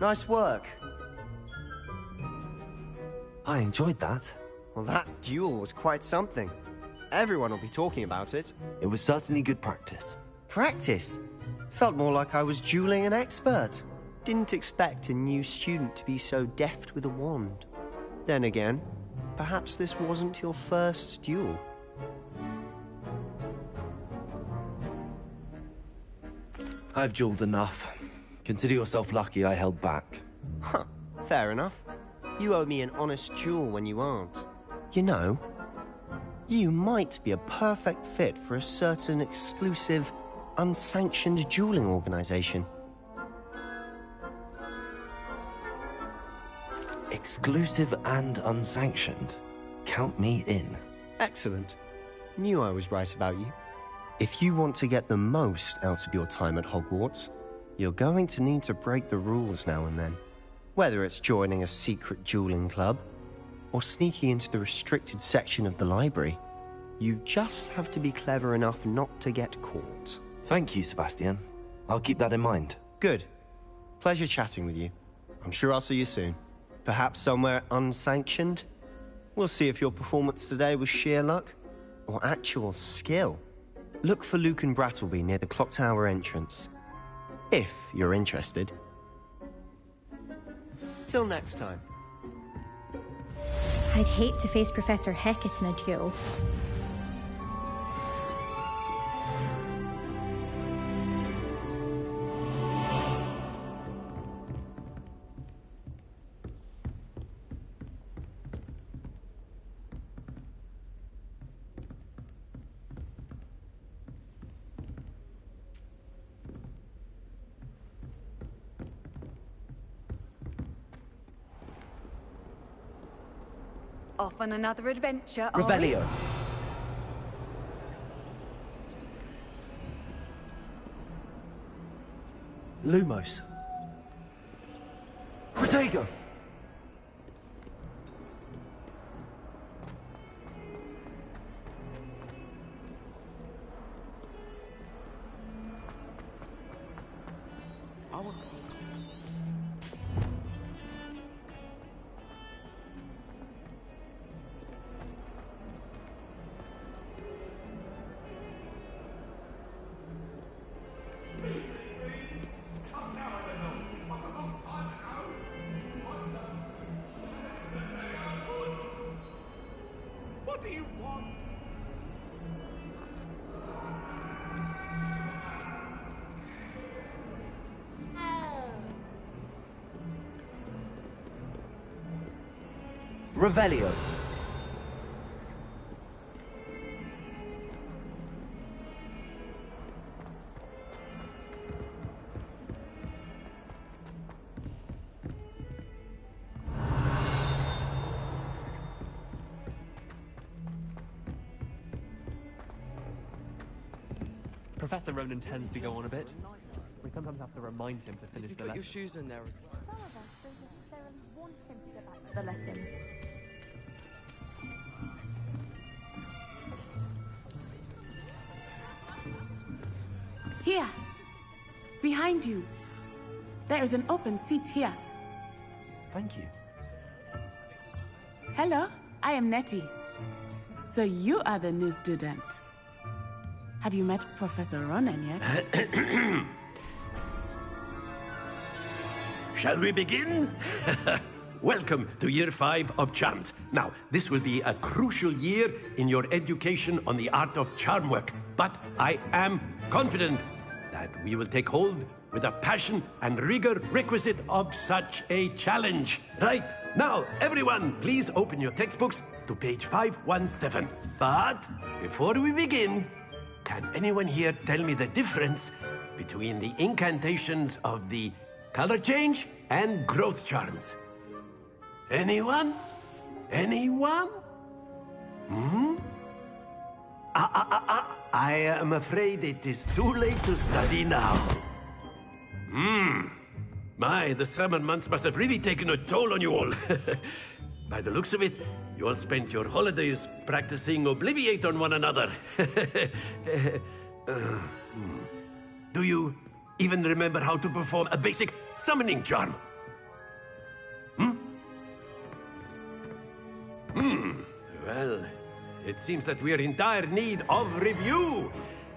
Nice work. I enjoyed that. Well, that duel was quite something. Everyone will be talking about it. It was certainly good practice. Practice? Felt more like I was dueling an expert. Didn't expect a new student to be so deft with a wand. Then again, perhaps this wasn't your first duel. I've dueled enough. Consider yourself lucky I held back. Huh, fair enough. You owe me an honest duel when you aren't. You know, you might be a perfect fit for a certain exclusive, unsanctioned dueling organization. Exclusive and unsanctioned. Count me in. Excellent. Knew I was right about you. If you want to get the most out of your time at Hogwarts, you're going to need to break the rules now and then. Whether it's joining a secret dueling club, or sneaking into the restricted section of the library, you just have to be clever enough not to get caught. Thank you, Sebastian. I'll keep that in mind. Good. Pleasure chatting with you. I'm sure I'll see you soon. Perhaps somewhere unsanctioned? We'll see if your performance today was sheer luck or actual skill. Look for Luke and Brattleby near the clock tower entrance, if you're interested. Till next time. I'd hate to face Professor Hecat in a duel. Off on another adventure, are we? Revelio. Lumos. Protego. What do you want? Revelio. Professor Ronan tends to go on a bit. We sometimes have to remind him to finish the lesson. Put your shoes in there. The lesson. Here, behind you. There is an open seat here. Thank you. Hello, I am Nettie. So you are the new student. Have you met Professor Ronan yet? Shall we begin? Welcome to Year 5 of Charms. Now, this will be a crucial year in your education on the art of charm work, but I am confident that we will take hold with the passion and rigor requisite of such a challenge. Right, now, everyone, please open your textbooks to page 517. But before we begin, can anyone here tell me the difference between the incantations of the color change and growth charms? Anyone? Anyone? I am afraid it is too late to study now. My, the summer months must have really taken a toll on you all. By the looks of it, you all spent your holidays practicing Obliviate on one another. Do you even remember how to perform a basic summoning charm? Well, it seems that we are in dire need of review.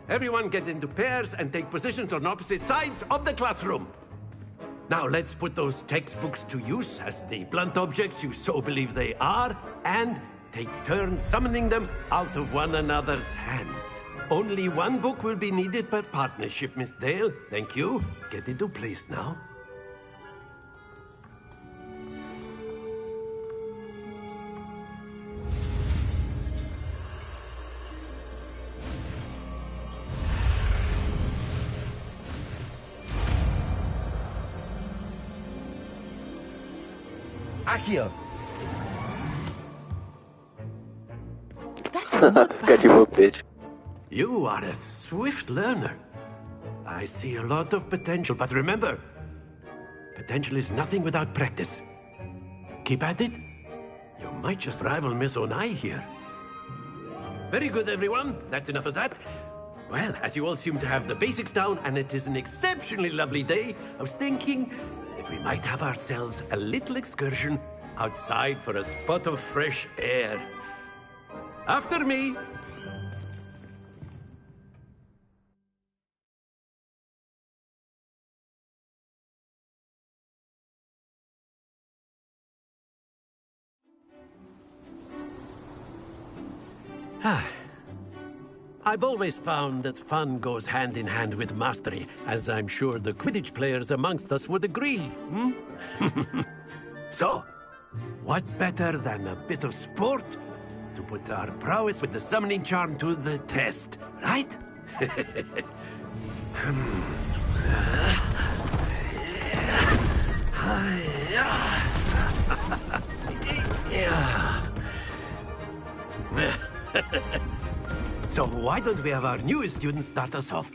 Everyone get into pairs and take positions on opposite sides of the classroom. Now let's put those textbooks to use as the blunt objects you so believe they are, and take turns summoning them out of one another's hands. Only one book will be needed per partnership, Miss Dale. Thank you. Get into place now. Accio! That is not Got bad. your book, bitch. You are a swift learner. I see a lot of potential, but remember, potential is nothing without practice. Keep at it. You might just rival Miss Onai here. Very good, everyone. That's enough of that. Well, as you all seem to have the basics down, and it is an exceptionally lovely day, I was thinking that we might have ourselves a little excursion outside for a spot of fresh air. After me. I've always found that fun goes hand in hand with mastery, as I'm sure the Quidditch players amongst us would agree. So, what better than a bit of sport to put our prowess with the summoning charm to the test, right? So why don't we have our newest student start us off?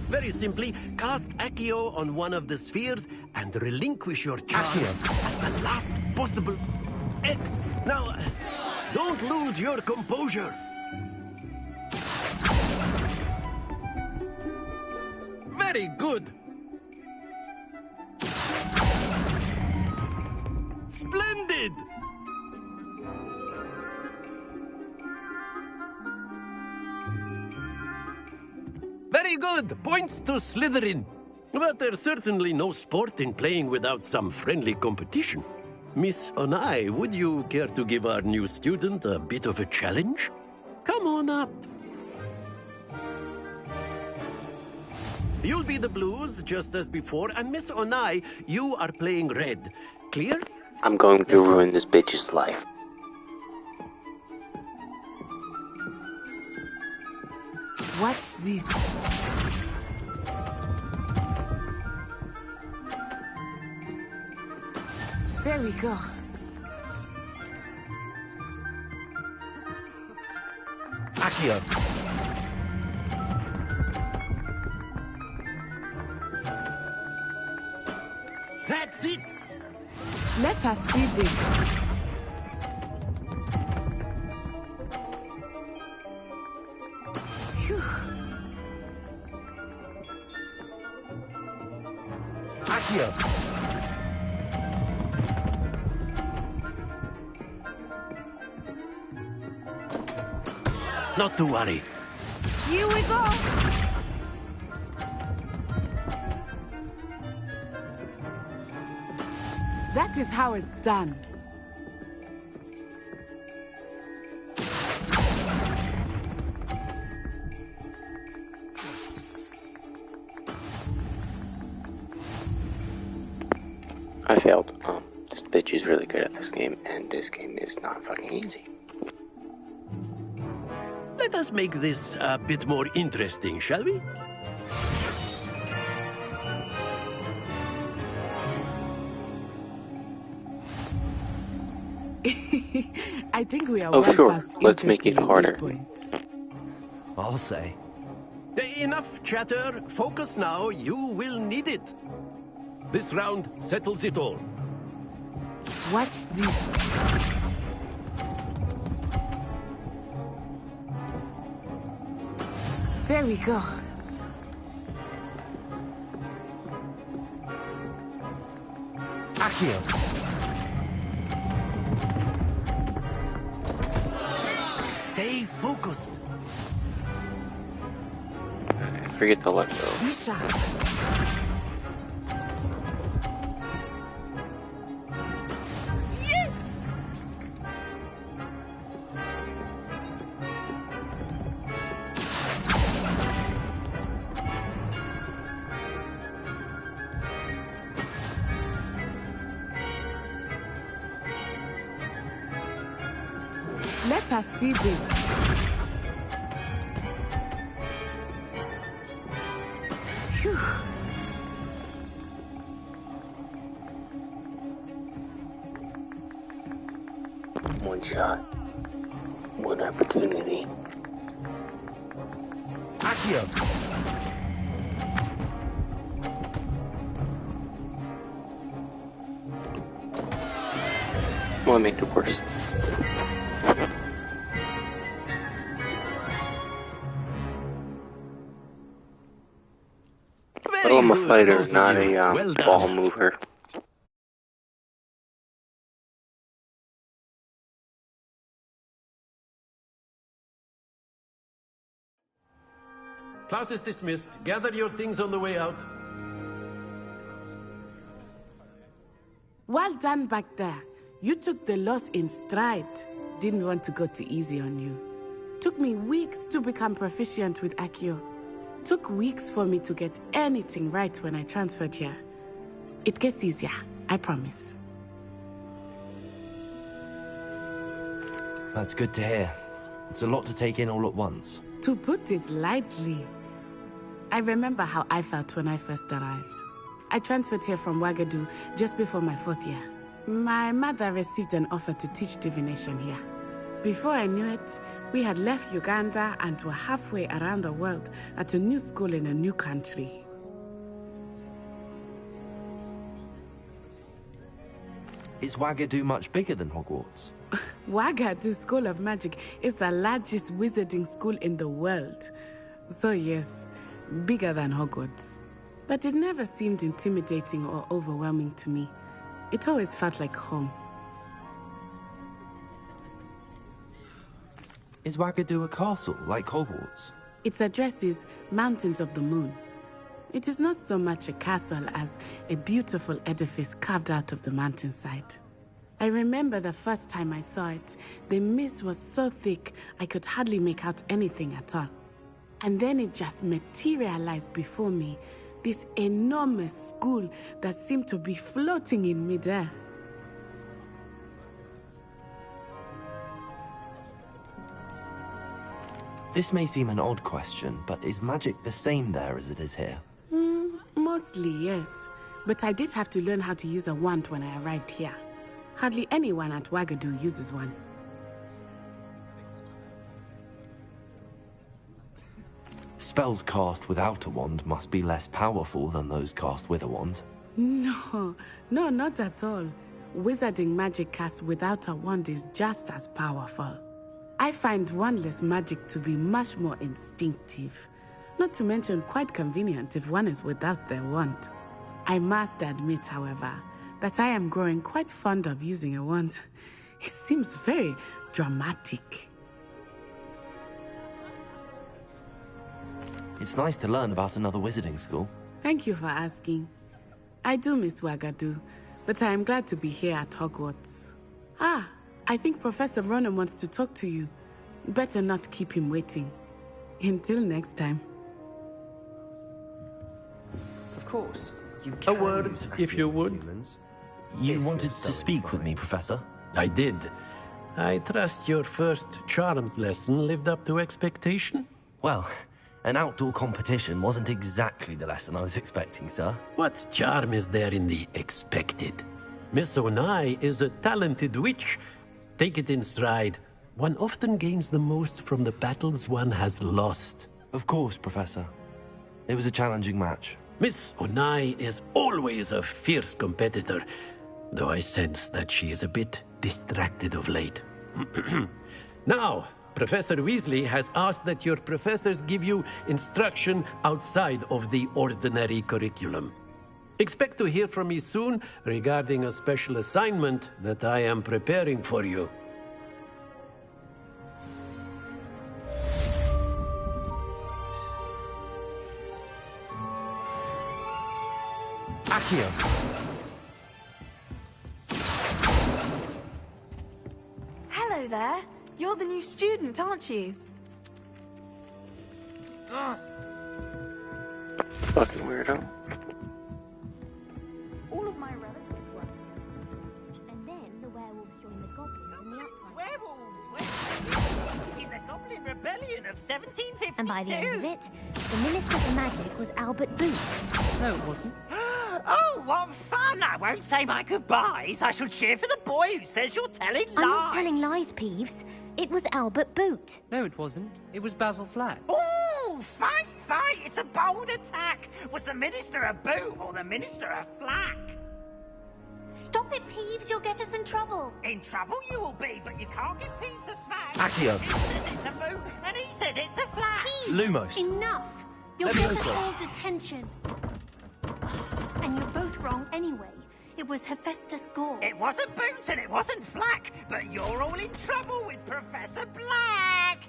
Very simply, cast Accio on one of the spheres and relinquish your charm at the last possible X. Now, don't lose your composure. Very good. Splendid! Very good. Points to Slytherin. But there's certainly no sport in playing without some friendly competition. Miss Onai, would you care to give our new student a bit of a challenge? Come on up. You'll be the blues, just as before, and Miss Onai, you are playing red. Clear? I'm going to ruin this bitch's life. Watch this. There we go. Accio! That's it! Let us see this. Phew. Accio! Not to worry. Here we go. That is how it's done. I failed. This bitch is really good at this game, and this game is not fucking easy. Let us make this a bit more interesting, shall we? I think we are Oh, well sure. past Let's make it interesting at this harder. point. I'll say. Enough chatter. Focus now. You will need it. This round settles it all. Watch this. There we go. Accio! Stay focused. Forget to let go. Misha. Yes! Let us see this. Phew. One shot. One opportunity. Accio! Well, make it worse. But I'm a fighter, not a Well done. ball mover. Class is dismissed. Gather your things on the way out. Well done back there. You took the loss in stride. Didn't want to go too easy on you. Took me weeks to become proficient with Accio. Took weeks for me to get anything right when I transferred here. It gets easier, I promise. That's good to hear. It's a lot to take in all at once. To put it lightly, I remember how I felt when I first arrived. I transferred here from Ouagadougou just before my 4th year. My mother received an offer to teach divination here. Before I knew it, we had left Uganda and were halfway around the world at a new school in a new country. Is Ouagadougou much bigger than Hogwarts? Ouagadougou School of Magic is the largest wizarding school in the world. So yes, bigger than Hogwarts. But it never seemed intimidating or overwhelming to me. It always felt like home. Is Ouagadougou a castle, like Hogwarts? Its address is Mountains of the Moon. It is not so much a castle as a beautiful edifice carved out of the mountainside. I remember the first time I saw it, the mist was so thick I could hardly make out anything at all. And then it just materialized before me, this enormous school that seemed to be floating in midair. This may seem an odd question, but is magic the same there as it is here? Mostly, yes. But I did have to learn how to use a wand when I arrived here. Hardly anyone at Ouagadougou uses one. Spells cast without a wand must be less powerful than those cast with a wand. No, not at all. Wizarding magic cast without a wand is just as powerful. I find wandless magic to be much more instinctive. Not to mention quite convenient if one is without their wand. I must admit, however, that I am growing quite fond of using a wand. It seems very dramatic. It's nice to learn about another wizarding school. Thank you for asking. I do miss Ouagadougou, but I am glad to be here at Hogwarts. I think Professor Ronan wants to talk to you. Better not keep him waiting. Until next time. Of course. You A can word, use if you Accio would. humans. You If wanted it's so to speak with me, inclined. Professor? I did. I trust your first charms lesson lived up to expectation? Well, an outdoor competition wasn't exactly the lesson I was expecting, sir. What charm is there in the expected? Miss Onai is a talented witch. Take it in stride. One often gains the most from the battles one has lost. Of course, Professor. It was a challenging match. Miss Onai is always a fierce competitor, though I sense that she is a bit distracted of late. Now, Professor Weasley has asked that your professors give you instruction outside of the ordinary curriculum. Expect to hear from me soon regarding a special assignment that I am preparing for you. Accio! Hello there. You're the new student, aren't you? Fucking weirdo. All of my relatives were. And then the werewolves joined the goblins in the uprising. Werewolves! In the Goblin Rebellion of 1752! And by the end of it, the Minister for Magic was Albert Boot. No, it wasn't. Oh, what fun! I won't say my goodbyes. I shall cheer for the boy who says you're telling lies. I'm not telling lies, Peeves. It was Albert Boot. No, it wasn't. It was Basil Flack. Oh, fight, fight! It's a bold attack. Was the Minister a boot or the Minister a flack? Stop it, Peeves. You'll get us in trouble. In trouble you will be, but you can't give Peeves a smack. Accio! He says it's a boot, and he says it's a flack. Lumos! Enough. You'll Let me get go, us sir. all detention. And you're both wrong anyway. It was Hephaestus Gore. It wasn't Boot and it wasn't Flack, but you're all in trouble with Professor Black!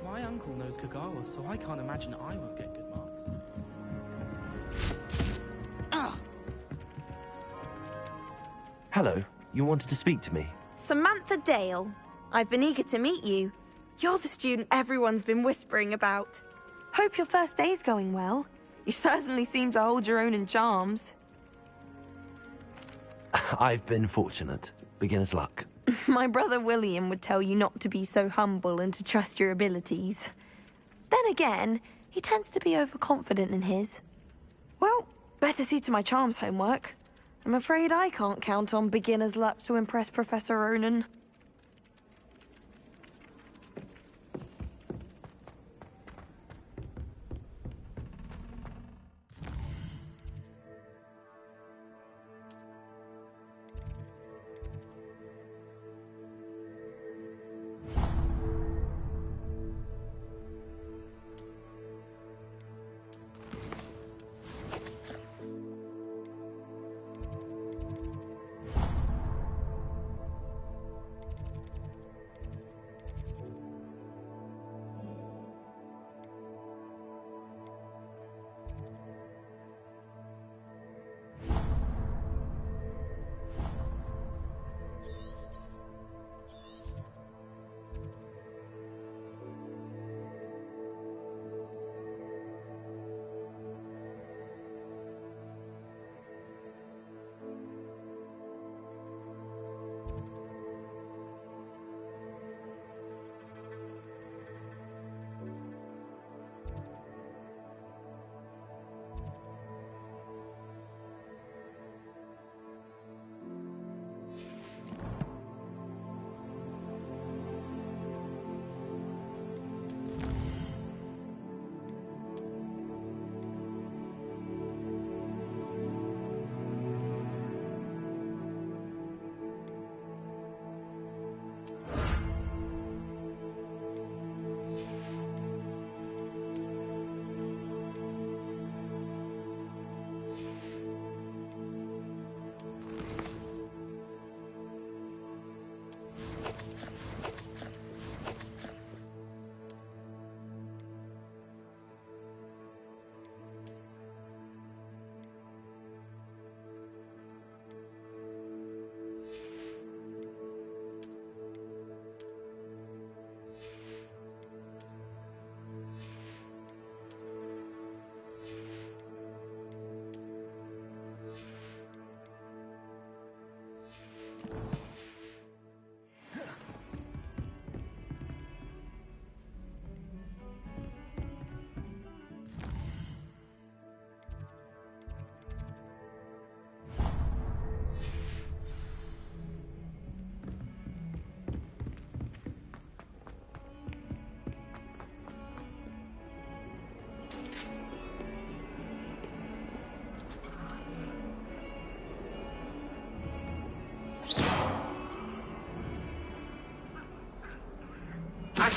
My uncle knows Kagawa, so I can't imagine I won't get good marks. Ugh. Hello, you wanted to speak to me? Samantha Dale. I've been eager to meet you. You're the student everyone's been whispering about. Hope your first day's going well. You certainly seem to hold your own in charms. I've been fortunate. Beginner's luck. My brother William would tell you not to be so humble and to trust your abilities. Then again, he tends to be overconfident in his. Well, better see to my charms homework. I'm afraid I can't count on beginner's luck to impress Professor Ronan.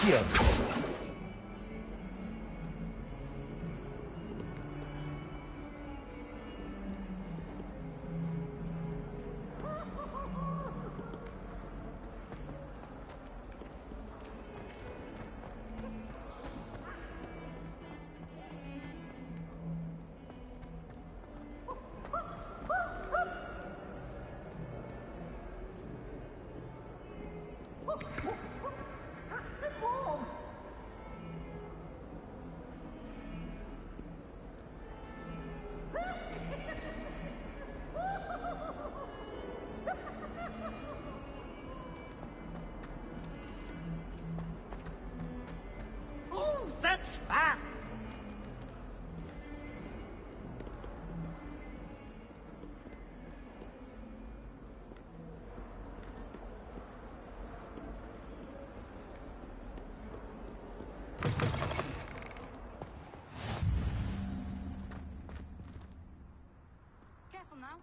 Accio! Oh, such fun! Careful now.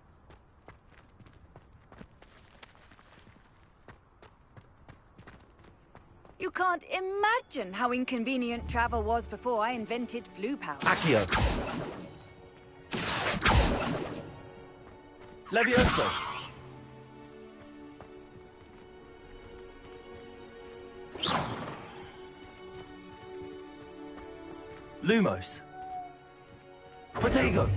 You can't imagine how inconvenient travel was before I invented flu powder. Accio! Levioso! Lumos! Protego!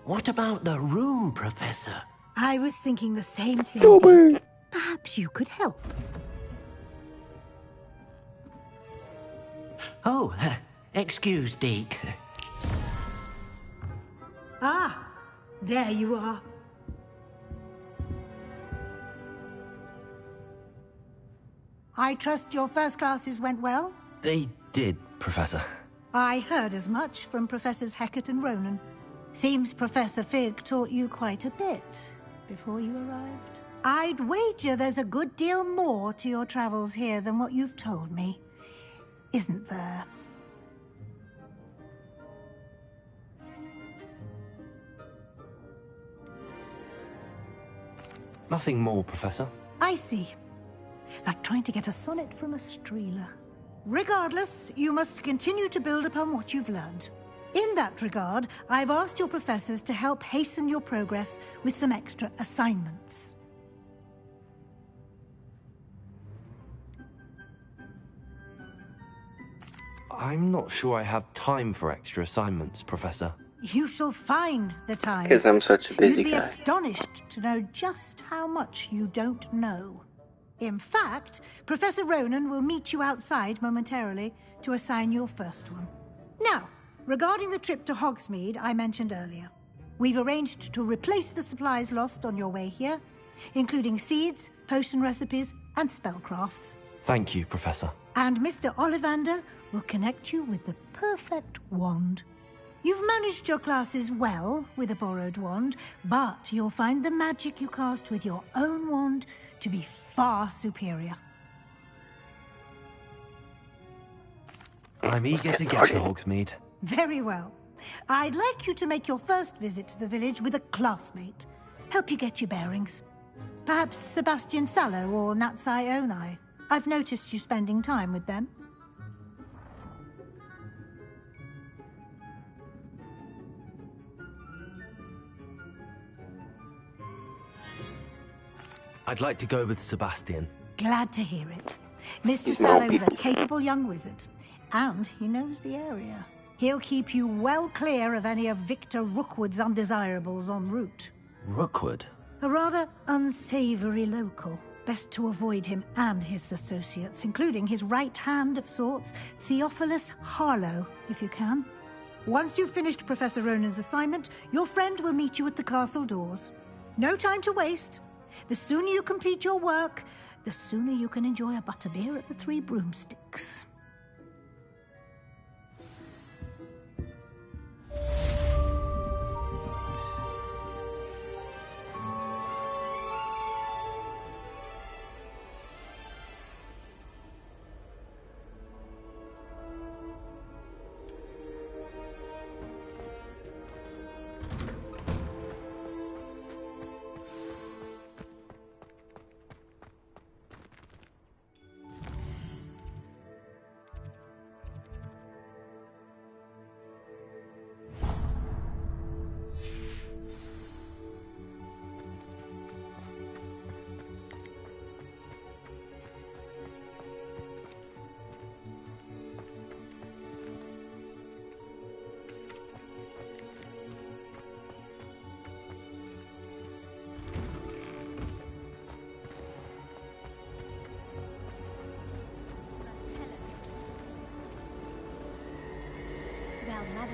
What about the room, Professor? I was thinking the same thing. Perhaps you could help. Oh, excuse, Deke. Ah, there you are. I trust your first classes went well? They did, Professor. I heard as much from Professors Hecat and Ronan. Seems Professor Fig taught you quite a bit before you arrived. I'd wager there's a good deal more to your travels here than what you've told me. Isn't there? Nothing more, Professor. I see. Like trying to get a sonnet from a streeler. Regardless, you must continue to build upon what you've learned. In that regard, I've asked your professors to help hasten your progress with some extra assignments. I'm not sure I have time for extra assignments, Professor. You shall find the time. Because I'm such a busy You'd be guy. astonished to know just how much you don't know. In fact, Professor Ronan will meet you outside momentarily to assign your first one. Now, regarding the trip to Hogsmeade I mentioned earlier, we've arranged to replace the supplies lost on your way here, including seeds, potion recipes, and spellcrafts. Thank you, Professor. And Mr. Ollivander will connect you with the perfect wand. You've managed your classes well with a borrowed wand, but you'll find the magic you cast with your own wand to be far superior. I'm eager to get to Hogsmeade. Very well. I'd like you to make your first visit to the village with a classmate. Help you get your bearings. Perhaps Sebastian Sallow or Natsai Onai. I've noticed you spending time with them. I'd like to go with Sebastian. Glad to hear it. Mr. He's Sallow not is a people. capable young wizard, and he knows the area. He'll keep you well clear of any of Victor Rookwood's undesirables en route. Rookwood? A rather unsavory local. Best to avoid him and his associates, including his right hand of sorts, Theophilus Harlow, if you can. Once you've finished Professor Ronan's assignment, your friend will meet you at the castle doors. No time to waste. The sooner you complete your work, the sooner you can enjoy a butterbeer at the Three Broomsticks.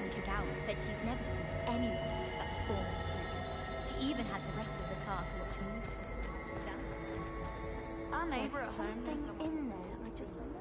Teaching Kagawa said she's never seen anyone with such formal proof. She even had the rest of the class watch me. There's something in there. I just love it.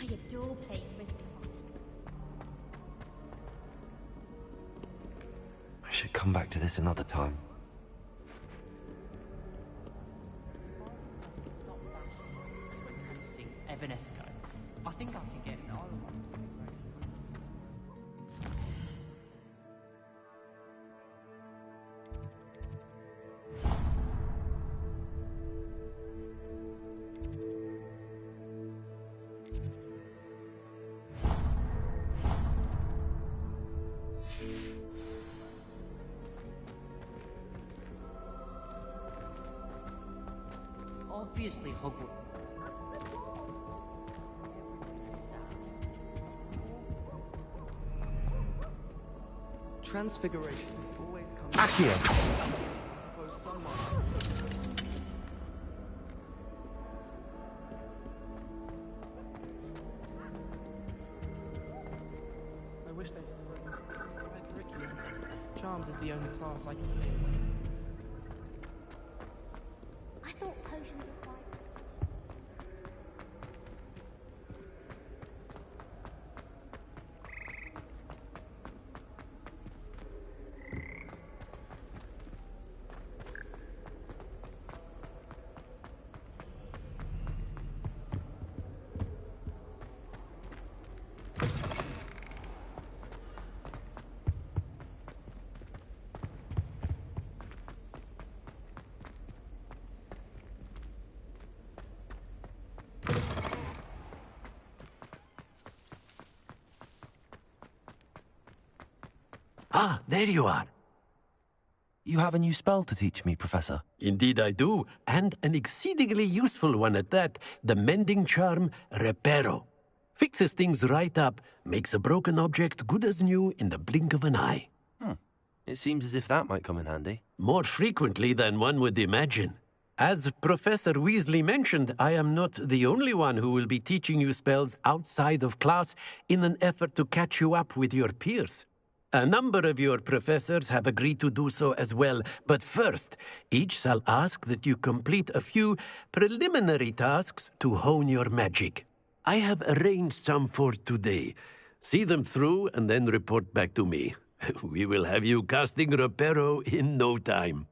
I adore playing with them. I should come back to this another time. Evanesco. I think I can get it. Obviously, Hogwarts. Transfiguration always comes. Accio! Suppose someone. I wish they my curriculum. Charms is the only class I can take. I thought potions were quite... Ah, there you are. You have a new spell to teach me, Professor. Indeed I do, and an exceedingly useful one at that. The mending charm, Reparo. Fixes things right up, makes a broken object good as new in the blink of an eye. It seems as if that might come in handy. More frequently than one would imagine. As Professor Weasley mentioned, I am not the only one who will be teaching you spells outside of class in an effort to catch you up with your peers. A number of your professors have agreed to do so as well, but first, each shall ask that you complete a few preliminary tasks to hone your magic. I have arranged some for today. See them through and then report back to me. We will have you casting Reparo in no time.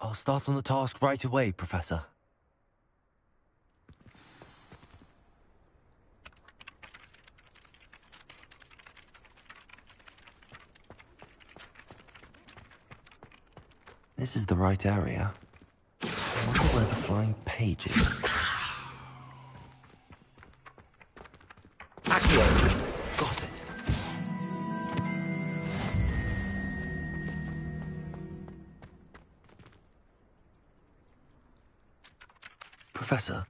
I'll start on the task right away, Professor. This is the right area. I wonder where the flying page is. Accio! Got it. Professor,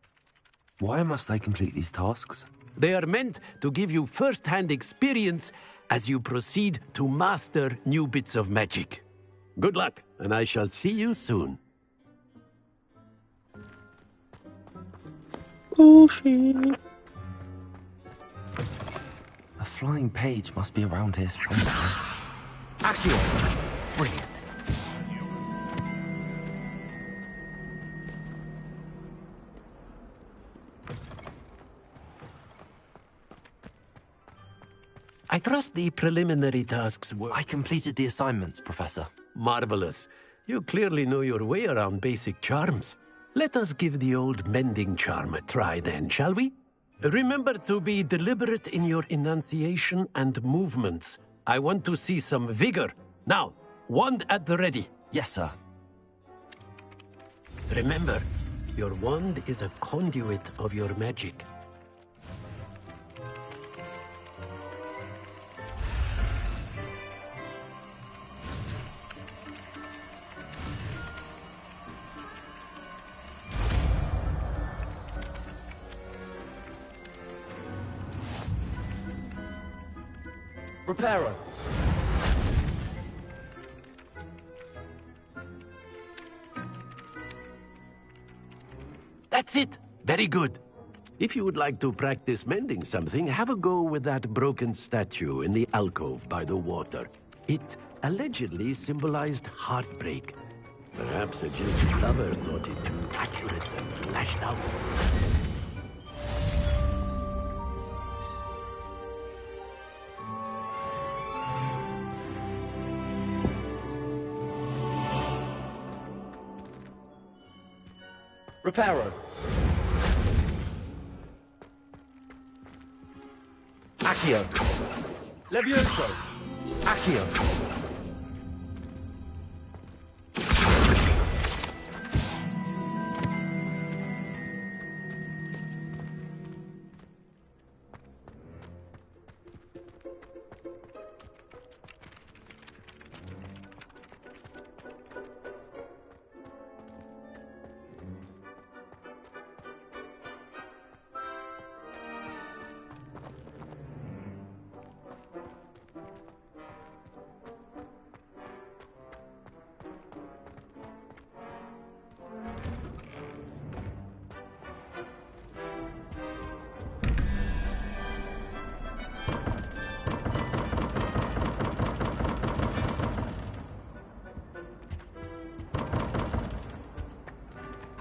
why must I complete these tasks? They are meant to give you first-hand experience as you proceed to master new bits of magic. Good luck, and I shall see you soon. Oh, shit. A flying page must be around here somewhere. Accio! Brilliant. I trust the preliminary tasks were... I completed the assignments, Professor. Marvelous. You clearly know your way around basic charms. Let us give the old mending charm a try then, shall we? Remember to be deliberate in your enunciation and movements. I want to see some vigor. Now, wand at the ready. Yes, sir. Remember, your wand is a conduit of your magic. Reparo. That's it. Very good. If you would like to practice mending something, have a go with that broken statue in the alcove by the water. It allegedly symbolized heartbreak. Perhaps a jilted lover thought it too accurate and lashed out. Reparo. Accio. Levioso. Accio.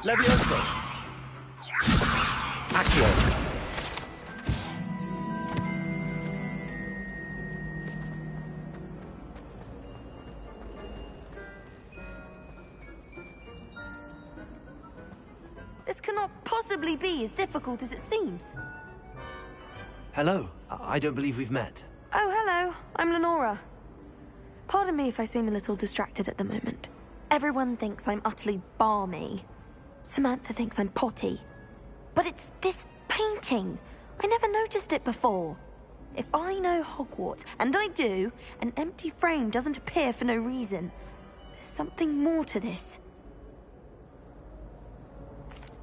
Levioso. Accio. This cannot possibly be as difficult as it seems. Hello. I don't believe we've met. Oh, hello. I'm Lenora. Pardon me if I seem a little distracted at the moment. Everyone thinks I'm utterly balmy. Samantha thinks I'm potty. But it's this painting. I never noticed it before. If I know Hogwarts, and I do, an empty frame doesn't appear for no reason. There's something more to this.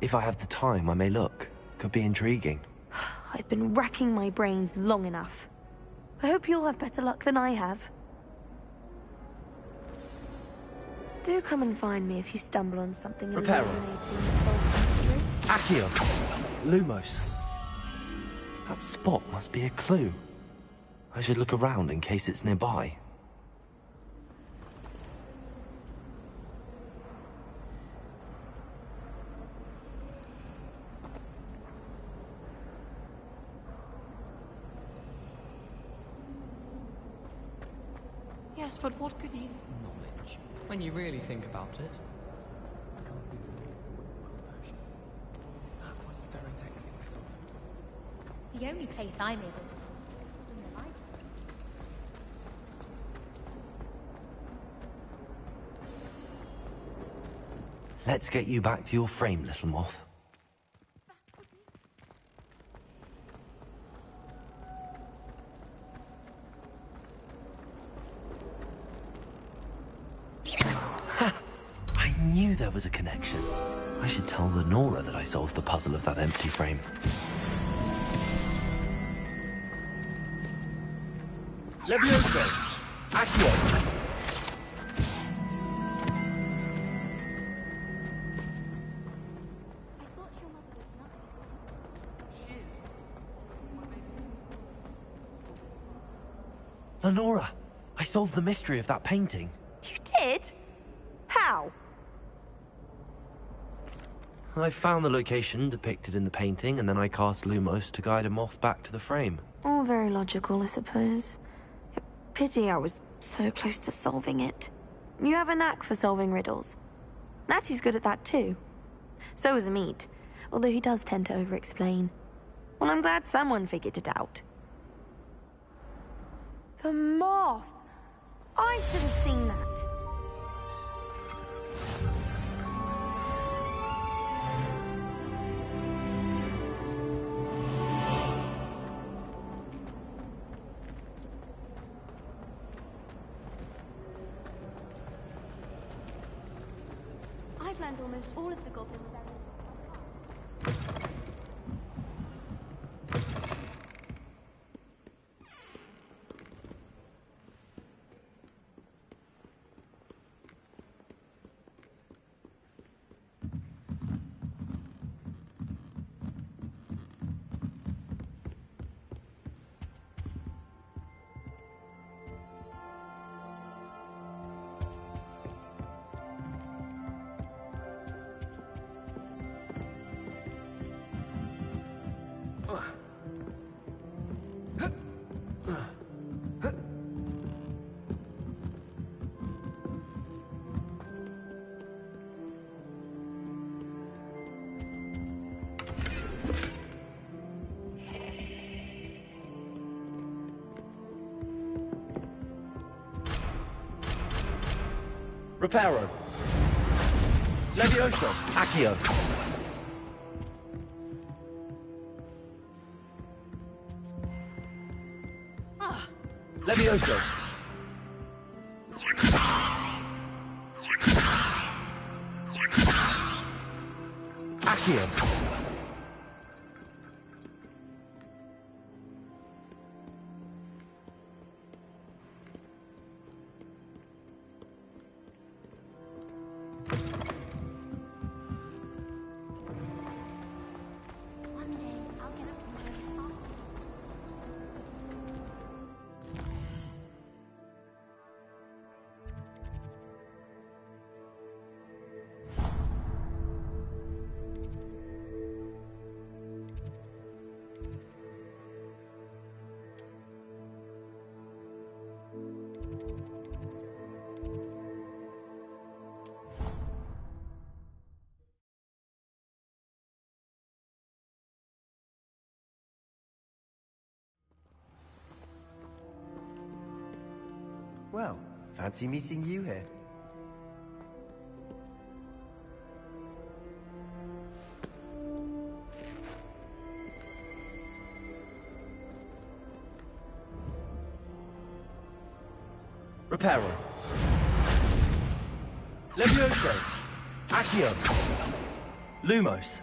If I have the time, I may look. Could be intriguing. I've been racking my brains long enough. I hope you'll have better luck than I have. Do come and find me if you stumble on something illuminating the solved mystery. Accio. Lumos. That spot must be a clue. I should look around in case it's nearby. Yes, but what good is knowledge when you really think about it? That's what stirring techniques are. The only place I'm able to in the library. Let's get you back to your frame, little moth. I knew there was a connection. I should tell Lenora that I solved the puzzle of that empty frame. Levioso. Accio. Lenora, I solved the mystery of that painting. You did? How? I found the location depicted in the painting, and then I cast Lumos to guide a moth back to the frame. All very logical, I suppose. Pity I was so close to solving it. You have a knack for solving riddles. Natty's good at that too. So is Amit, although he does tend to over-explain. Well, I'm glad someone figured it out. The moth! I should have seen that. I've learned almost all of the goblin language. Reparo. Levioso. Accio. Levioso. Accio. Well, fancy meeting you here. Reparo. Levioso. Accio. Lumos.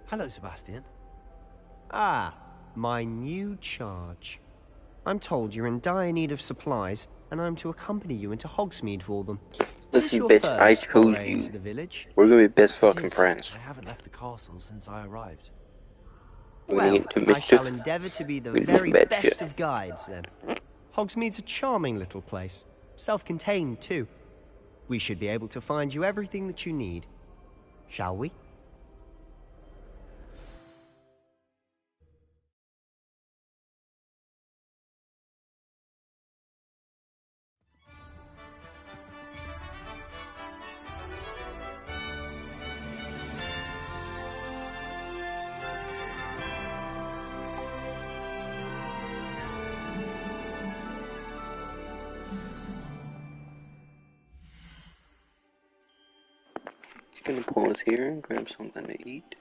Hello, Sebastian. Ah, my new charge. I'm told you're in dire need of supplies, and I'm to accompany you into Hogsmeade for them. Listen, bitch, I told you. We're gonna be best fucking friends. I haven't left the castle since I arrived. Well, I shall endeavour to be the very best of guides, then. Hogsmeade's a charming little place. Self-contained, too. We should be able to find you everything that you need. Shall we? Gonna pause here and grab something to eat.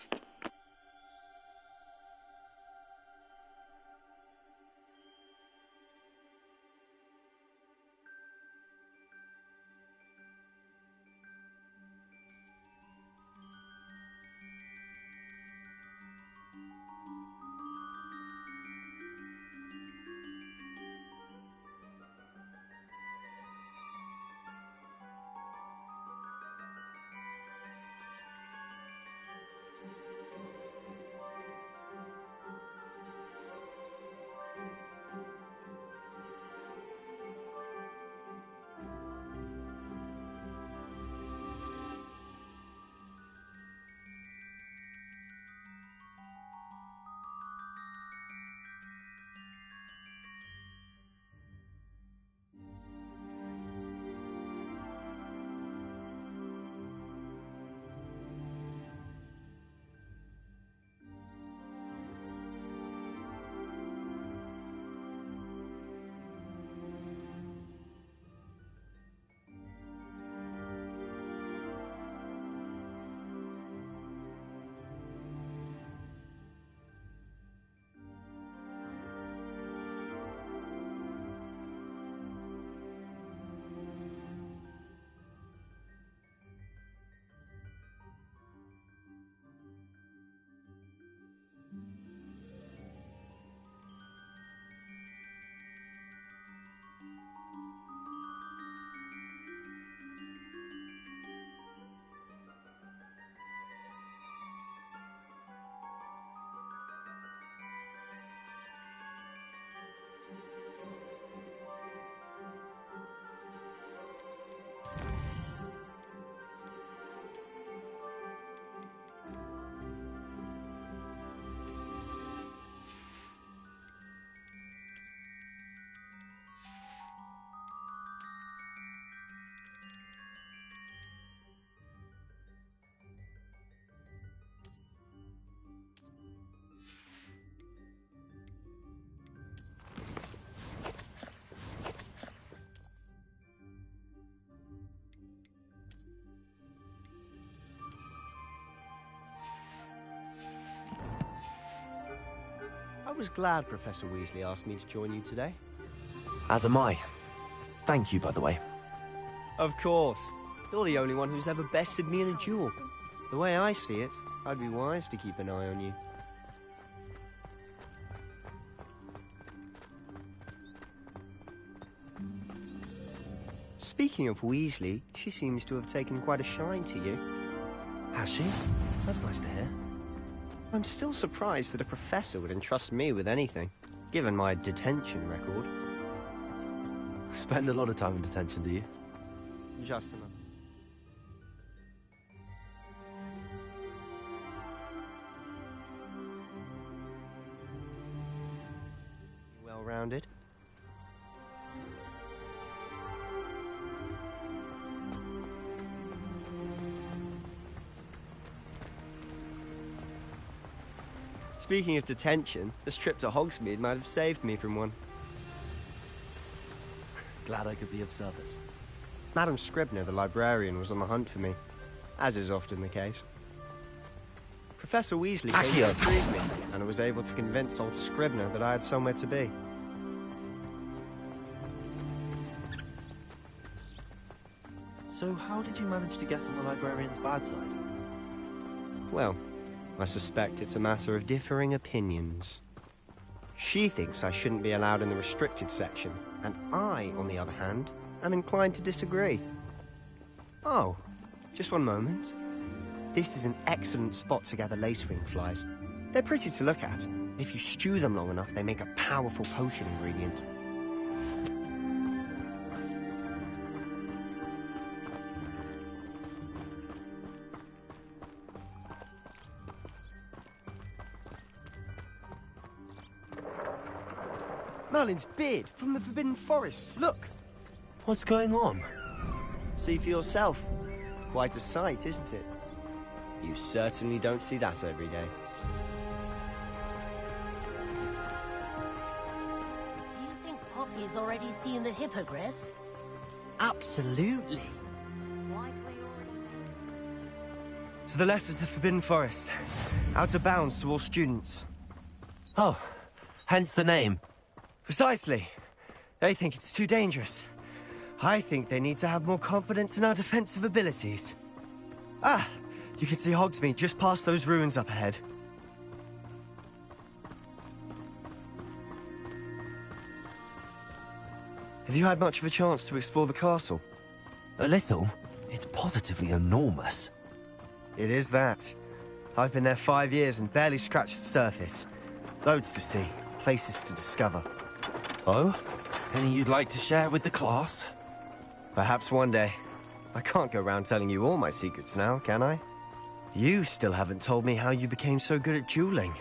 was glad Professor Weasley asked me to join you today. As am I. Thank you, by the way. Of course. You're the only one who's ever bested me in a duel. The way I see it, I'd be wise to keep an eye on you. Speaking of Weasley, she seems to have taken quite a shine to you. Has she? That's nice to hear. I'm still surprised that a professor would entrust me with anything, given my detention record. Spend a lot of time in detention, do you? Just enough. Well-rounded. Speaking of detention, this trip to Hogsmeade might have saved me from one. Glad I could be of service. Madam Scribner, the librarian, was on the hunt for me, as is often the case. Professor Weasley came to retrieve me, and I was able to convince old Scribner that I had somewhere to be. So how did you manage to get on the librarian's bad side? Well, I suspect it's a matter of differing opinions. She thinks I shouldn't be allowed in the restricted section, and I, on the other hand, am inclined to disagree. Oh, just one moment. This is an excellent spot to gather lacewing flies. They're pretty to look at. If you stew them long enough, they make a powerful potion ingredient. Merlin's beard from the Forbidden Forest. Look! What's going on? See for yourself. Quite a sight, isn't it? You certainly don't see that every day. You think Poppy's already seen the hippogriffs? Absolutely. To the left is the Forbidden Forest. Out of bounds to all students. Oh, hence the name. Precisely. They think it's too dangerous. I think they need to have more confidence in our defensive abilities. Ah, you can see Hogsmeade just past those ruins up ahead. Have you had much of a chance to explore the castle? A little. It's positively enormous. It is that. I've been there 5 years and barely scratched the surface. Loads to see, places to discover. Oh? Any you'd like to share with the class? Perhaps one day. I can't go around telling you all my secrets now, can I? You still haven't told me how you became so good at dueling.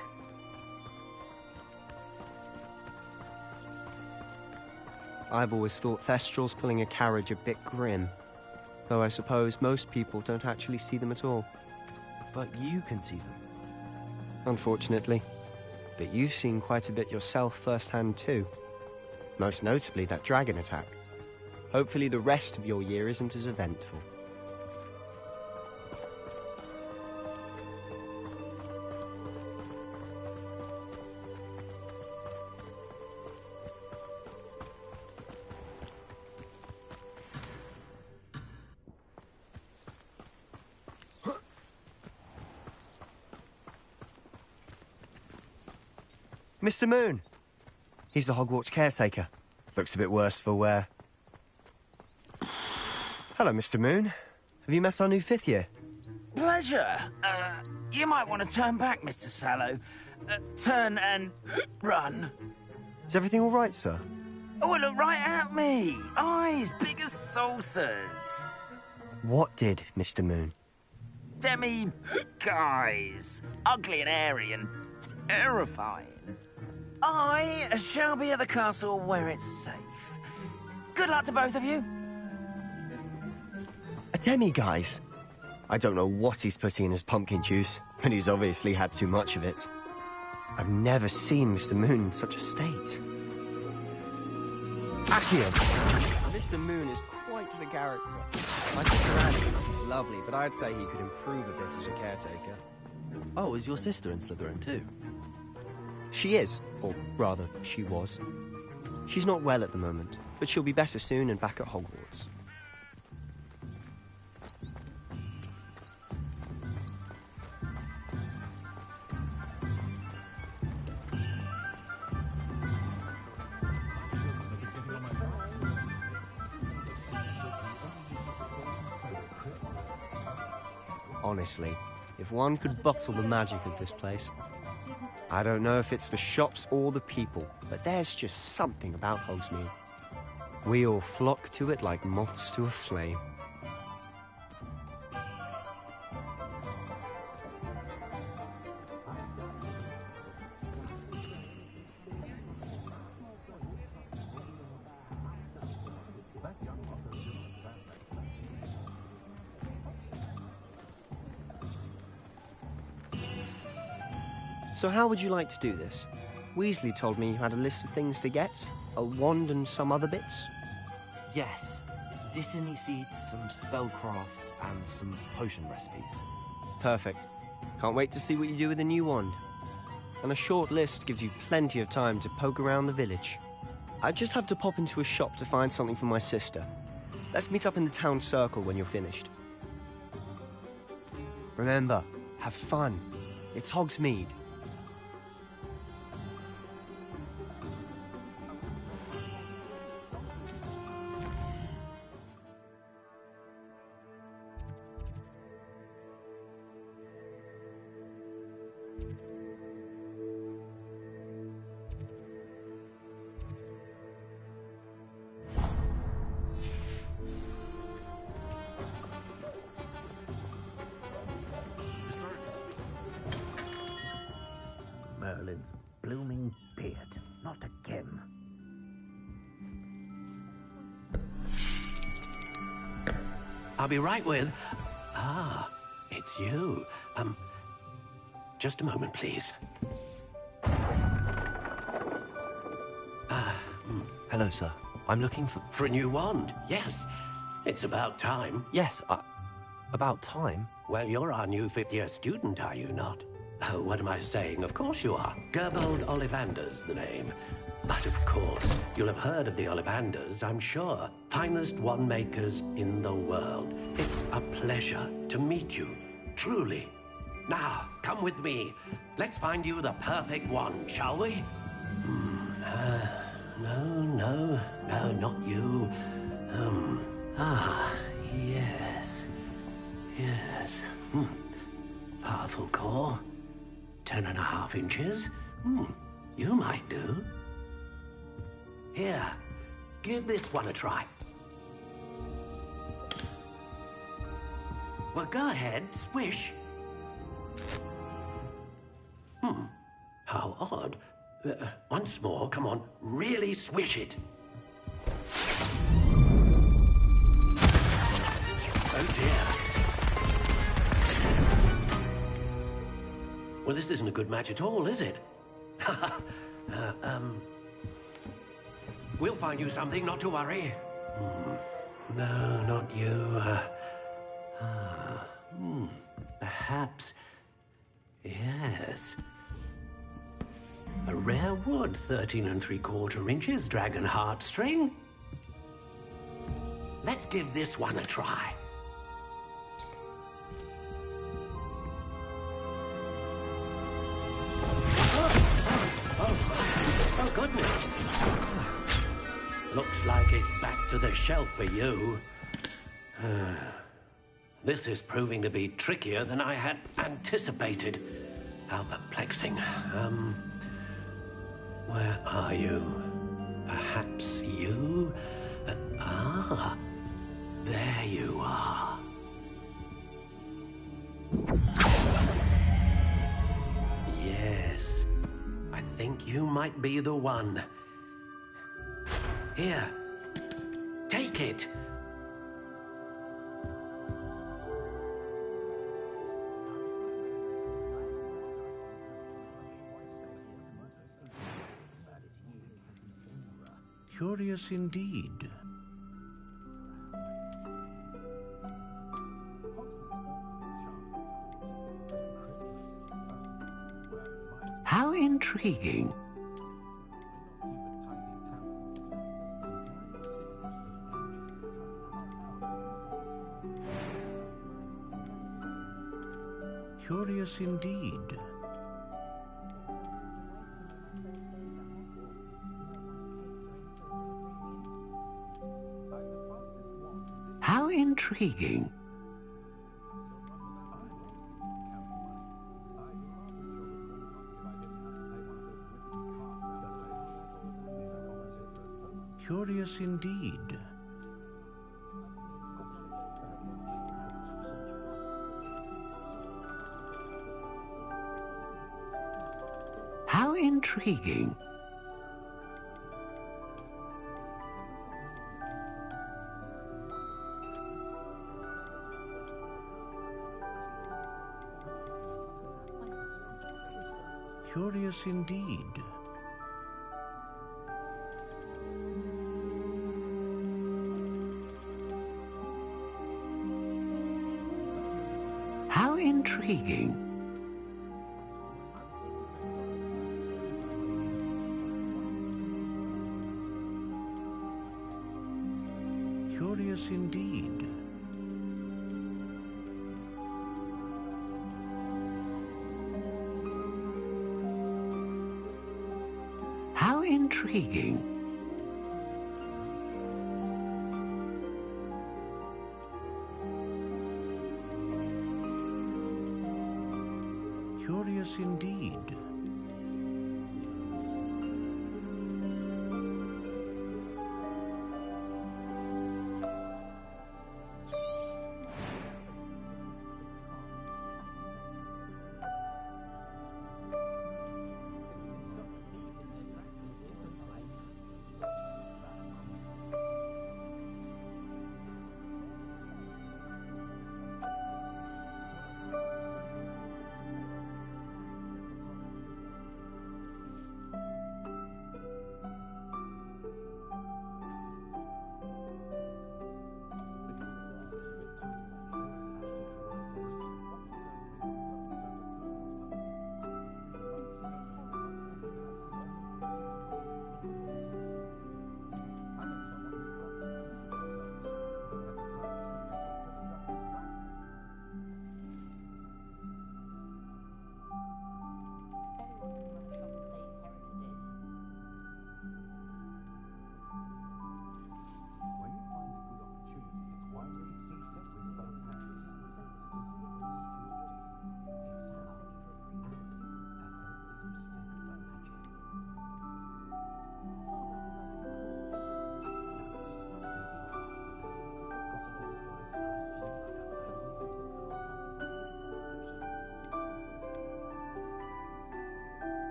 I've always thought Thestrals pulling a carriage a bit grim. Though I suppose most people don't actually see them at all. But you can see them. Unfortunately. But you've seen quite a bit yourself firsthand too. Most notably that dragon attack. Hopefully the rest of your year isn't as eventful. Mr. Moon! He's the Hogwarts caretaker. Looks a bit worse for wear. Hello, Mr. Moon. Have you met our new 5th year? Pleasure. You might want to turn back, Mr. Sallow. Turn and run. Is everything all right, sir? Oh, look right at me. Eyes big as saucers. What did, Mr. Moon? Guys. Ugly and airy and terrifying. I shall be at the castle where it's safe. Good luck to both of you. A demi-guise? I don't know what he's putting in his pumpkin juice, but he's obviously had too much of it. I've never seen Mr. Moon in such a state. Accio! Mr. Moon is quite the character. My sister Annie thinks he's lovely, but I'd say he could improve a bit as a caretaker. Oh, is your sister in Slytherin too? She is, or rather, she was. She's not well at the moment, but she'll be better soon and back at Hogwarts. Honestly, if one could bottle the magic of this place. I don't know if it's the shops or the people, but there's just something about Hogsmeade. We all flock to it like moths to a flame. So how would you like to do this? Weasley told me you had a list of things to get, a wand and some other bits. Yes. Dittany seeds, some spellcrafts, and some potion recipes. Perfect. Can't wait to see what you do with the new wand. And a short list gives you plenty of time to poke around the village. I just have to pop into a shop to find something for my sister. Let's meet up in the town circle when you're finished. Remember, have fun. It's Hogsmeade. Merlin's blooming beard. Not again. I'll be right with... Ah, it's you. Just a moment, please. Hello, sir. I'm looking for... For a new wand, yes. It's about time. Yes, about time? Well, you're our new fifth-year student, are you not? Oh, what am I saying? Of course you are. Gerbold Ollivander's the name. But of course, you'll have heard of the Ollivanders, I'm sure. Finest wand makers in the world. It's a pleasure to meet you, truly. Now, come with me. Let's find you the perfect wand, shall we? No, not you. Yes. Powerful core. 10.5 inches. You might do. Here, give this one a try. Well, go ahead, swish. How odd. Once more, come on, really swish it. Oh dear. Well, this isn't a good match at all, is it? We'll find you something, not to worry. No, not you. Perhaps. Yes. A rare wood, 13 3/4 inches, dragon heartstring. Let's give this one a try. Oh, goodness. Looks like it's back to the shelf for you. This is proving to be trickier than I had anticipated. How perplexing. Where are you? Perhaps you? There you are. Yes, I think you might be the one. Here, take it. Curious indeed. How intriguing. Curious indeed. How intriguing. Curious indeed. How intriguing. Curious indeed. How intriguing. Curious indeed. How intriguing. Curious indeed.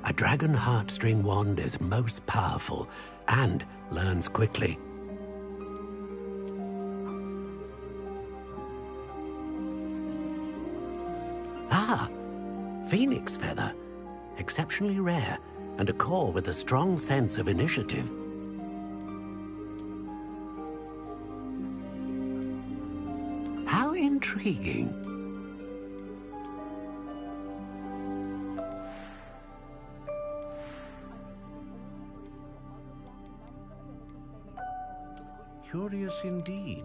A dragon heartstring wand is most powerful and learns quickly. Ah, phoenix feather. Exceptionally rare, and a core with a strong sense of initiative. How intriguing. Curious indeed.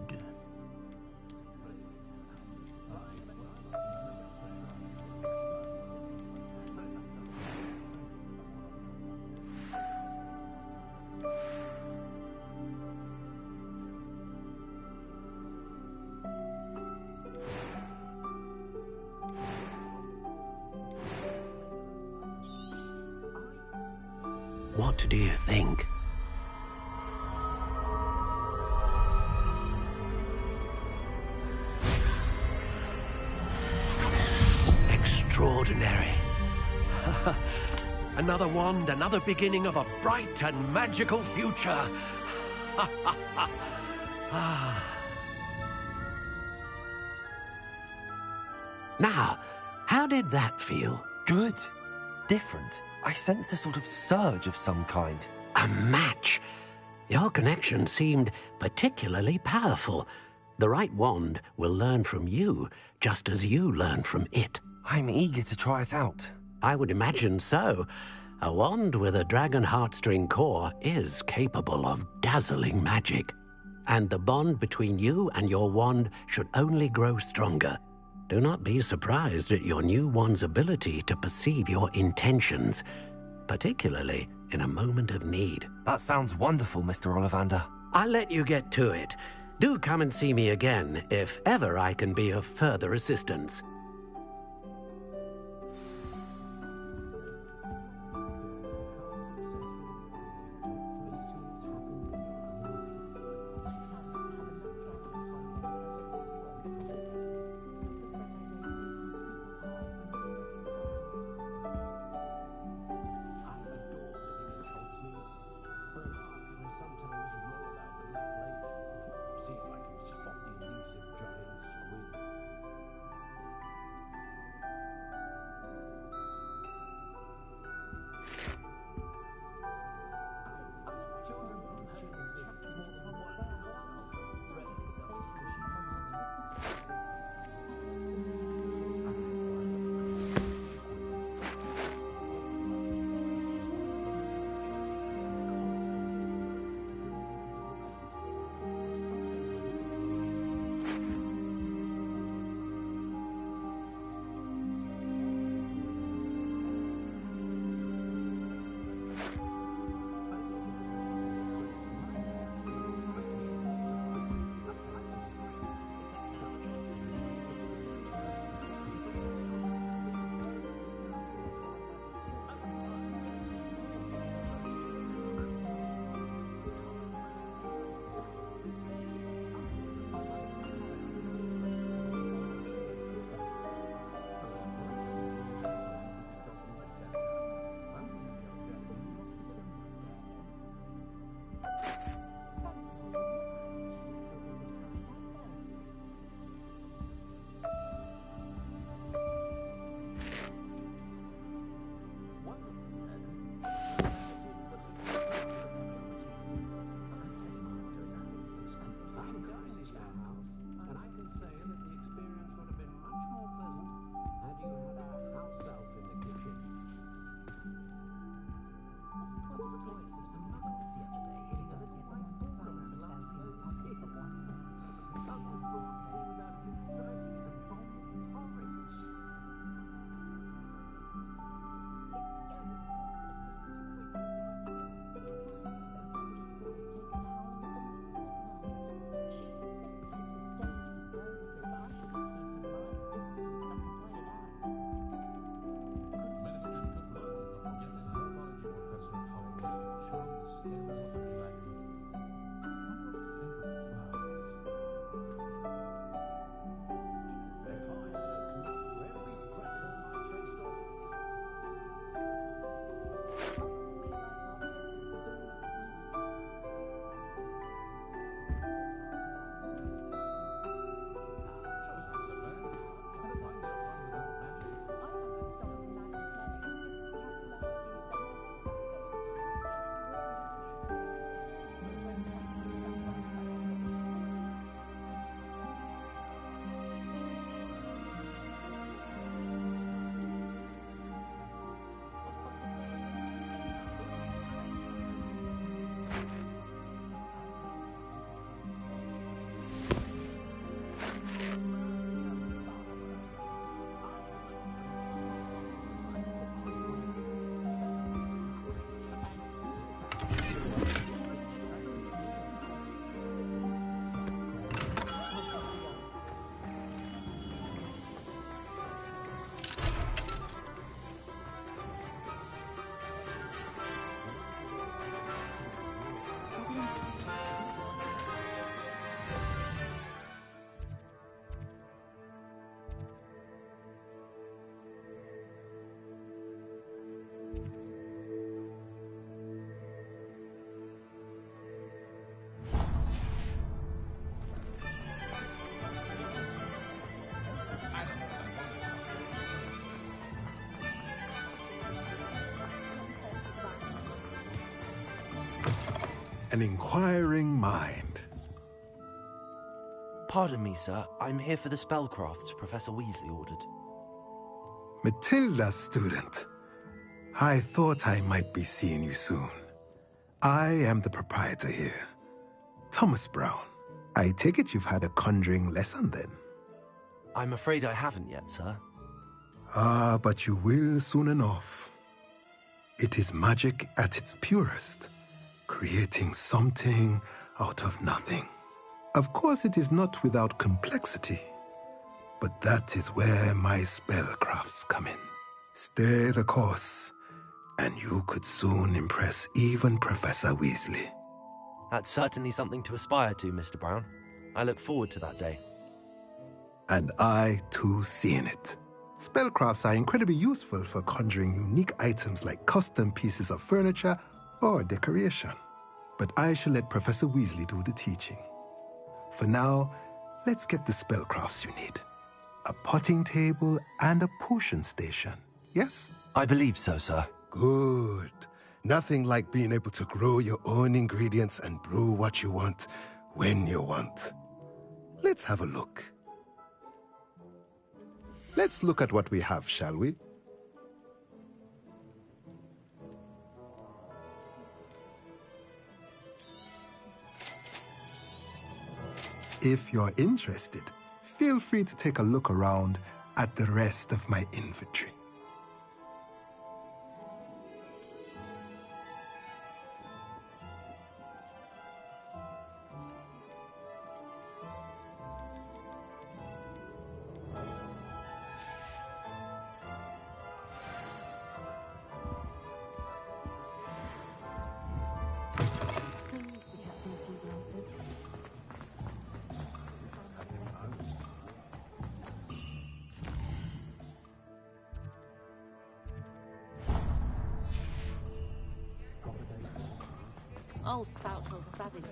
What do you think? extraordinary. Another wand, another beginning of a bright and magical future. Now, how did that feel? Good. Different. I sensed a sort of surge of some kind. A match. Your connection seemed particularly powerful. The right wand will learn from you, just as you learn from it. I'm eager to try it out. I would imagine so. A wand with a dragon heartstring core is capable of dazzling magic. And the bond between you and your wand should only grow stronger. Do not be surprised at your new wand's ability to perceive your intentions, particularly in a moment of need. That sounds wonderful, Mr. Ollivander. I'll let you get to it. Do come and see me again if ever I can be of further assistance. An inquiring mind. Pardon me, sir. I'm here for the spellcrafts Professor Weasley ordered. Matilda, student. I thought I might be seeing you soon. I am the proprietor here, Thomas Brown. I take it you've had a conjuring lesson then? I'm afraid I haven't yet, sir. Ah, but you will soon enough. It is magic at its purest, creating something out of nothing. Of course, it is not without complexity, but that is where my spellcrafts come in. Stay the course, and you could soon impress even Professor Weasley. That's certainly something to aspire to, Mr. Brown. I look forward to that day. And I, too, seeing it. Spellcrafts are incredibly useful for conjuring unique items like custom pieces of furniture or decoration. But I shall let Professor Weasley do the teaching. For now, let's get the spellcrafts you need. A potting table and a potion station, yes? I believe so, sir. Good. Nothing like being able to grow your own ingredients and brew what you want when you want. Let's have a look. Let's look at what we have, shall we? If you're interested, feel free to take a look around at the rest of my inventory. Oh, spout or spabbing.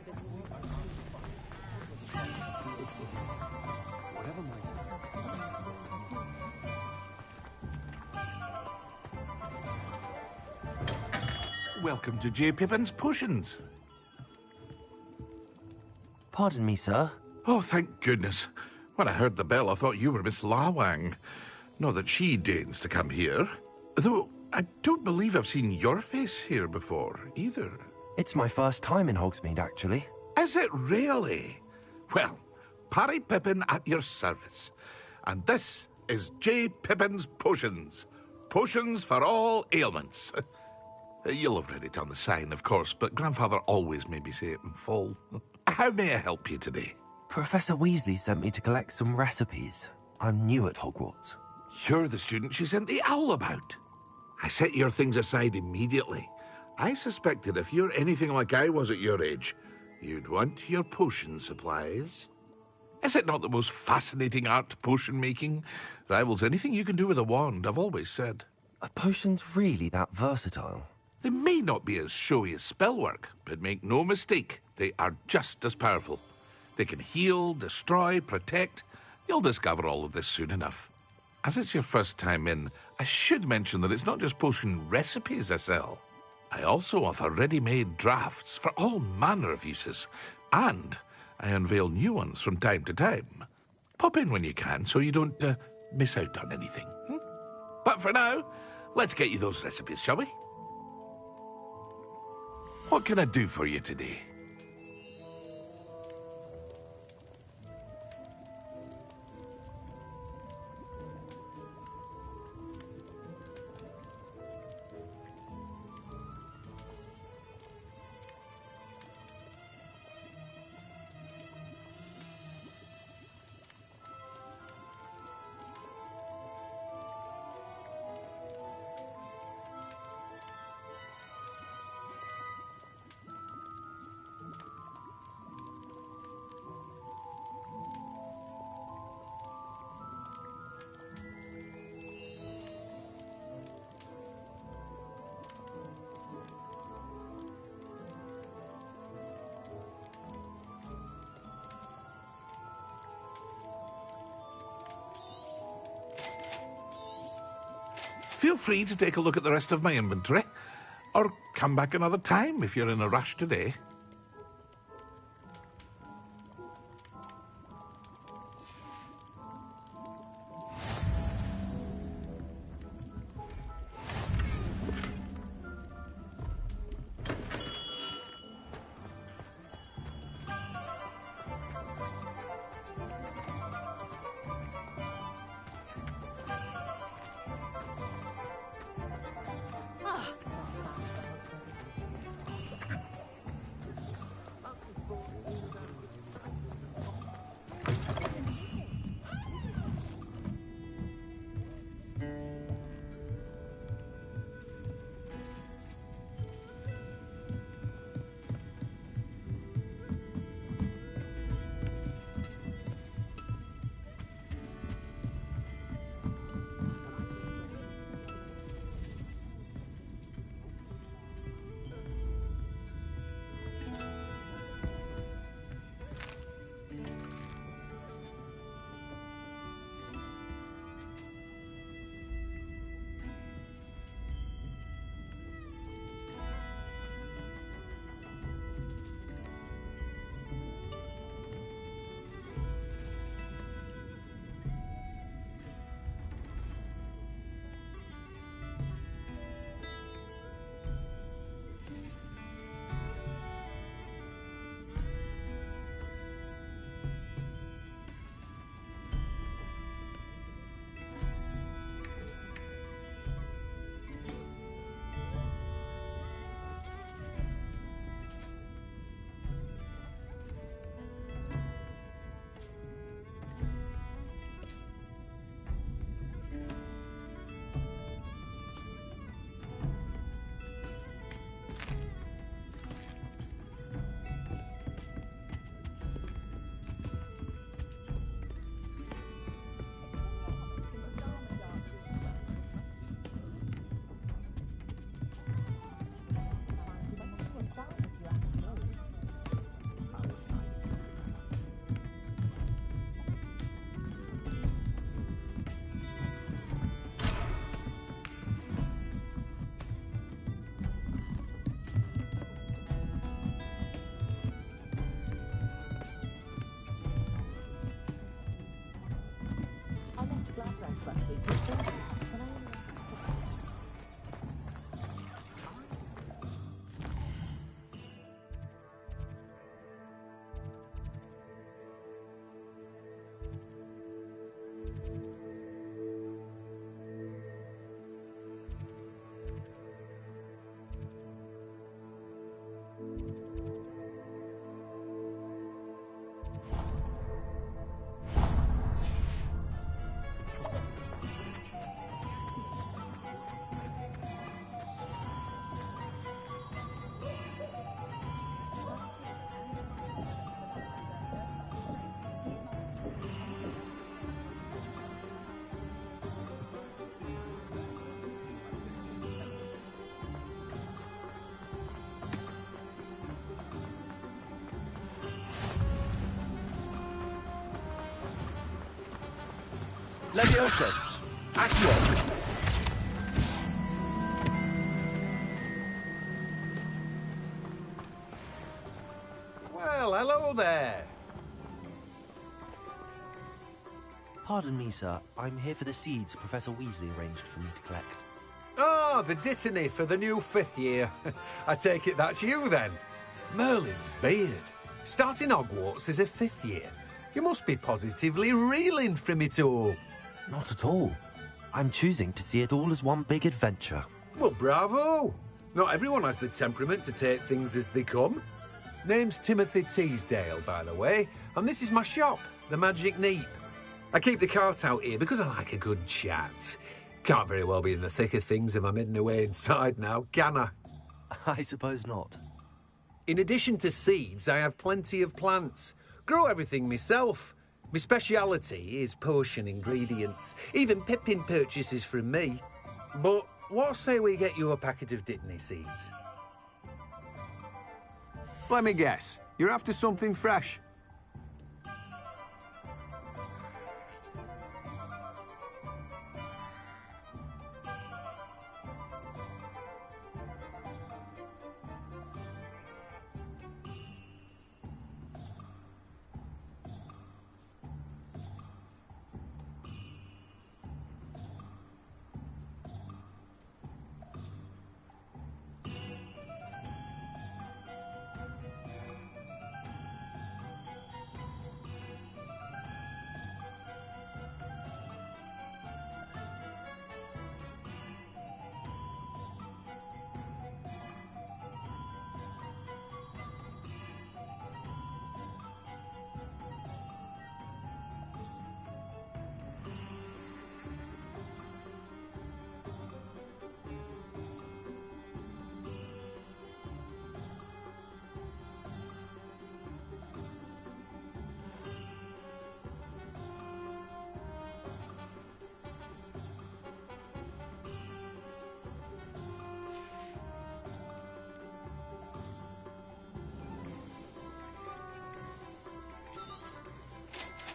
Welcome to J. Pippin's Potions. Pardon me, sir. Oh, thank goodness. When I heard the bell, I thought you were Miss Lawang. Not that she deigns to come here. Though I don't believe I've seen your face here before, either. It's my first time in Hogsmeade, actually. Is it really? Well, Parry Pippin at your service. And this is J. Pippin's Potions. Potions for all ailments. You'll have read it on the sign, of course, but Grandfather always made me say it in full. How may I help you today? Professor Weasley sent me to collect some recipes. I'm new at Hogwarts. You're the student she sent the owl about. I set your things aside immediately. I suspected if you're anything like I was at your age, you'd want your potion supplies. Is it not the most fascinating art, potion making? Rivals anything you can do with a wand, I've always said. Are potions really that versatile? They may not be as showy as spellwork, but make no mistake, they are just as powerful. They can heal, destroy, protect. You'll discover all of this soon enough. As it's your first time in, I should mention that it's not just potion recipes I sell. I also offer ready-made drafts for all manner of uses, and I unveil new ones from time to time. Pop in when you can so you don't miss out on anything. But for now, let's get you those recipes, shall we? What can I do for you today? Feel free to take a look at the rest of my inventory, or come back another time if you're in a rush today. Levioso! Accio! Well, hello there. Pardon me, sir. I'm here for the seeds Professor Weasley arranged for me to collect. Oh, the dittany for the new 5th year. I take it that's you, then. Merlin's beard. Starting Hogwarts as a 5th year. You must be positively reeling from it all. Not at all. I'm choosing to see it all as one big adventure. Well, bravo. Not everyone has the temperament to take things as they come. Name's Timothy Teasdale, by the way, and this is my shop, the Magic Neep. I keep the cart out here because I like a good chat. Can't very well be in the thick of things if I'm hidden away inside now, can I? I suppose not. In addition to seeds, I have plenty of plants. Grow everything myself. My speciality is potion ingredients. Even Pippin purchases from me. But what say we get you a packet of dittany seeds? Let me guess. You're after something fresh.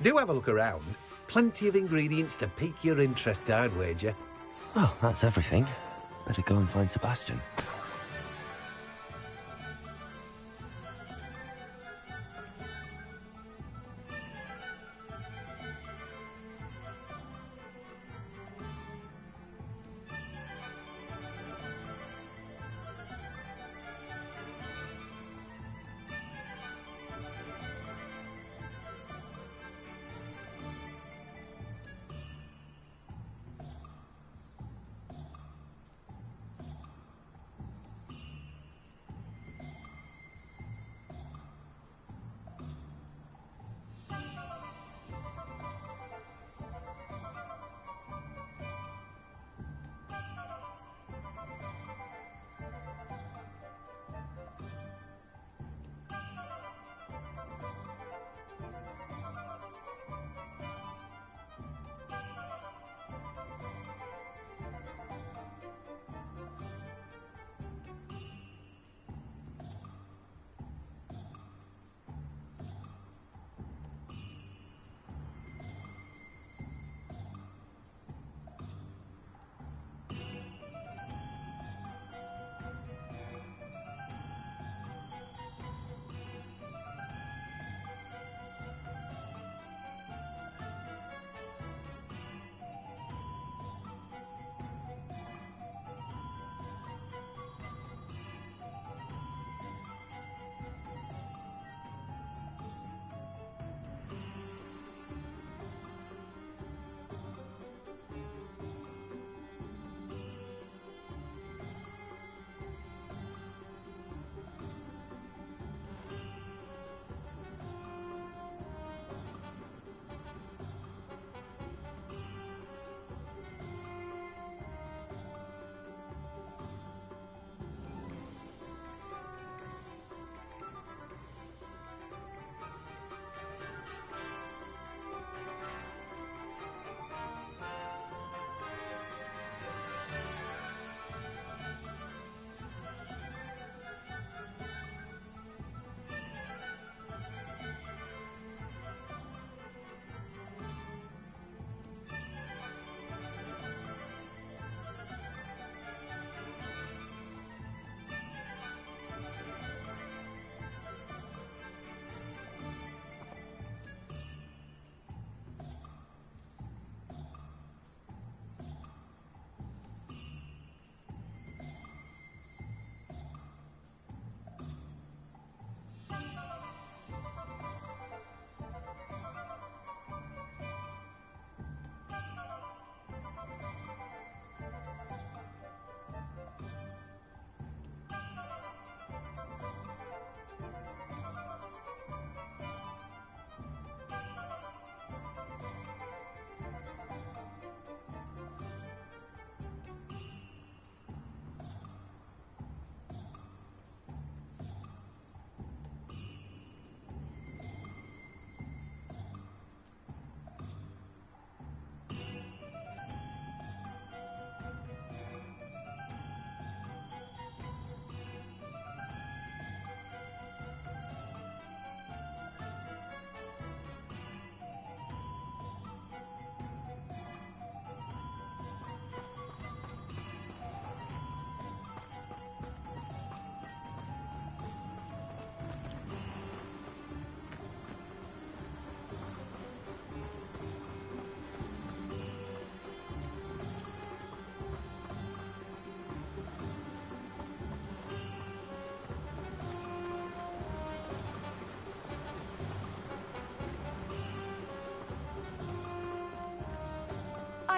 Do have a look around. Plenty of ingredients to pique your interest, I'd wager. Well, that's everything. Better go and find Sebastian.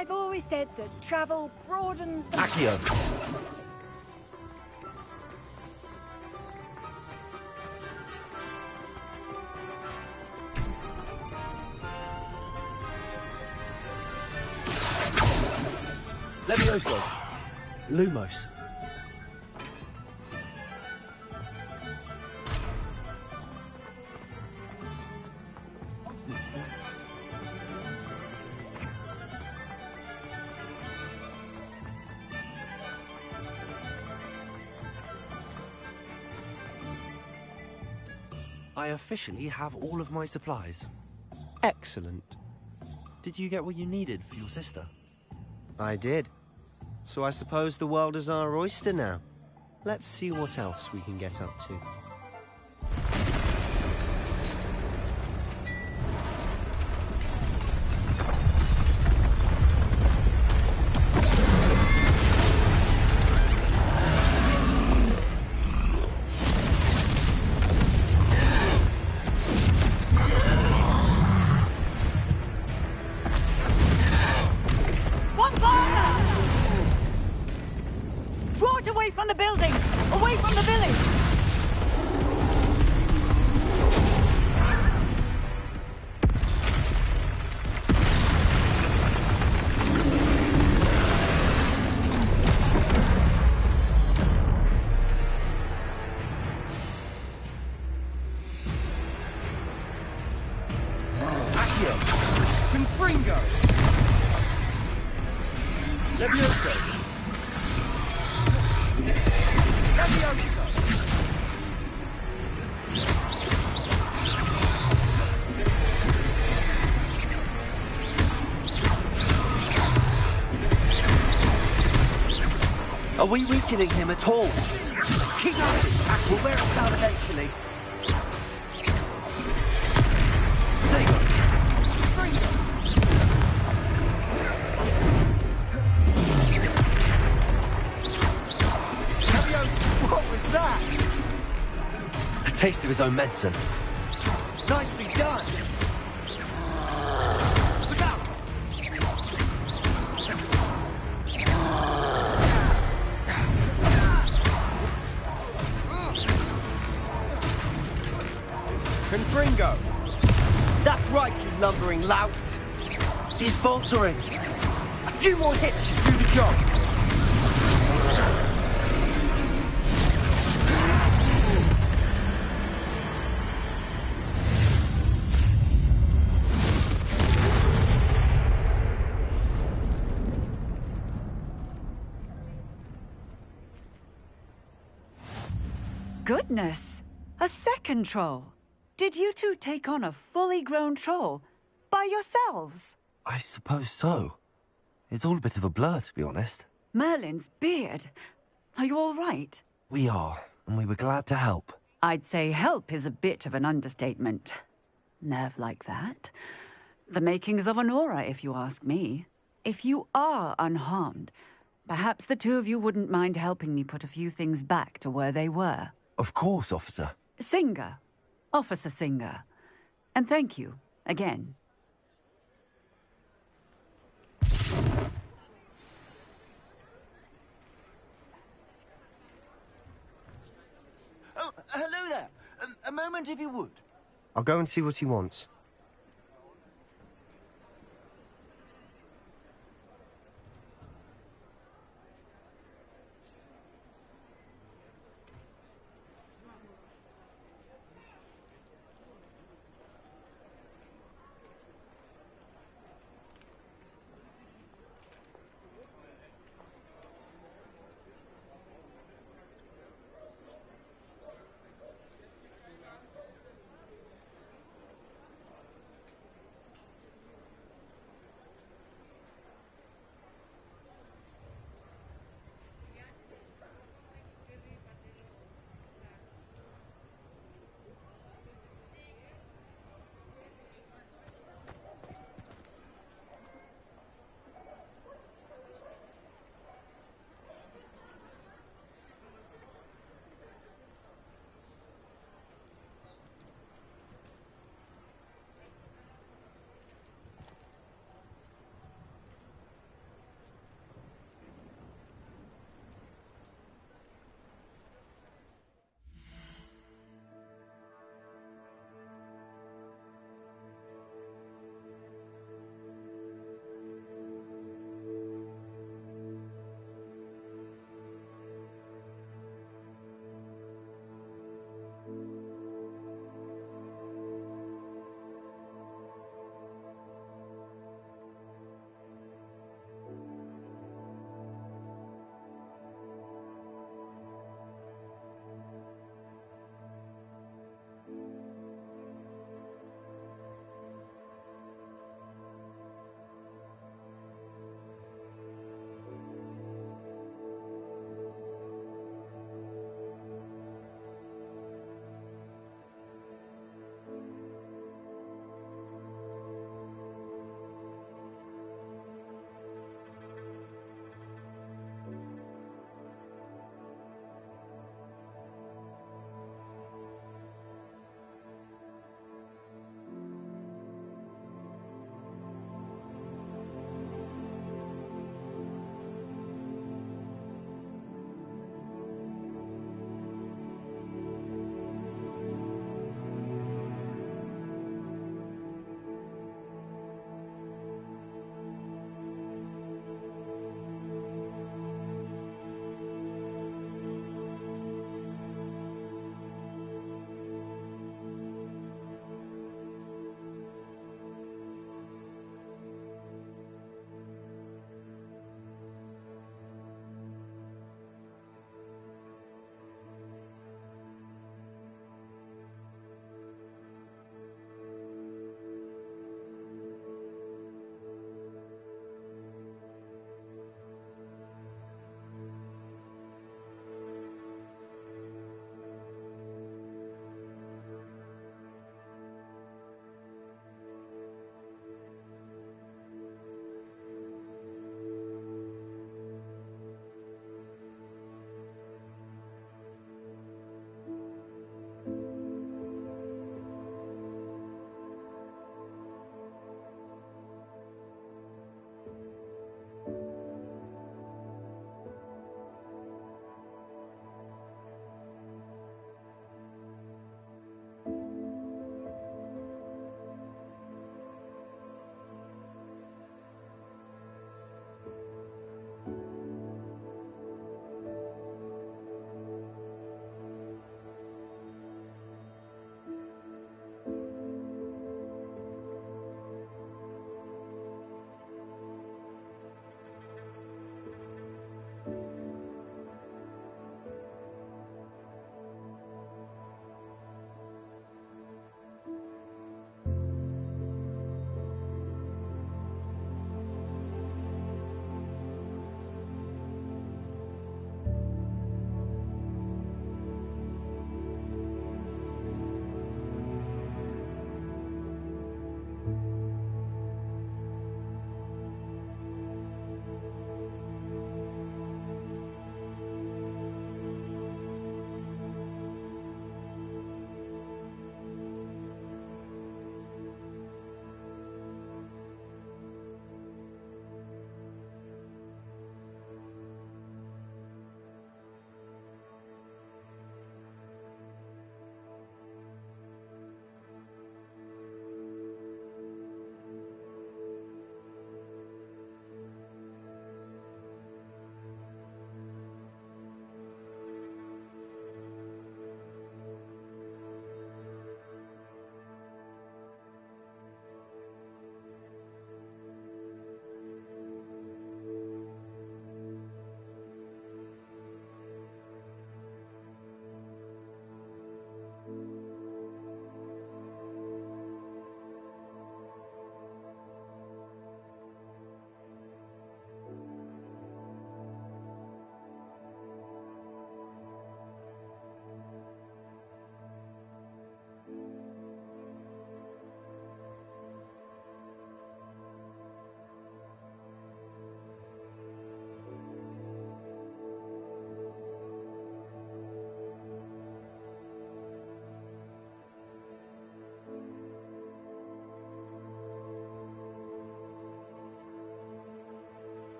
I've always said that travel broadens the... Accio! Levioso! Lumos! I officially have all of my supplies. Excellent. Did you get what you needed for your sister? I did. So I suppose the world is our oyster now. Let's see what else we can get up to. Draw it away from the building! Away from the village! Accio! Confringo! Levioso! Levioso! Are we weakening him at all? Keep at it! We'll wear us down eventually. There you go. What was that? A taste of his own medicine. Nicely done. Look out! Confringo! That's right, you lumbering lout! He's faltering. A few more hits should do the job. Goodness! A second troll! Did you two take on a fully grown troll? By yourselves? I suppose so. It's all a bit of a blur, to be honest. Merlin's beard. Are you all right? We are, and we were glad to help. I'd say help is a bit of an understatement. Nerve like that. The makings of an aura, if you ask me. If you are unharmed, perhaps the two of you wouldn't mind helping me put a few things back to where they were. Of course, officer. Singer. Officer Singer. And thank you, again. Oh, hello there. A moment, if you would. I'll go and see what he wants.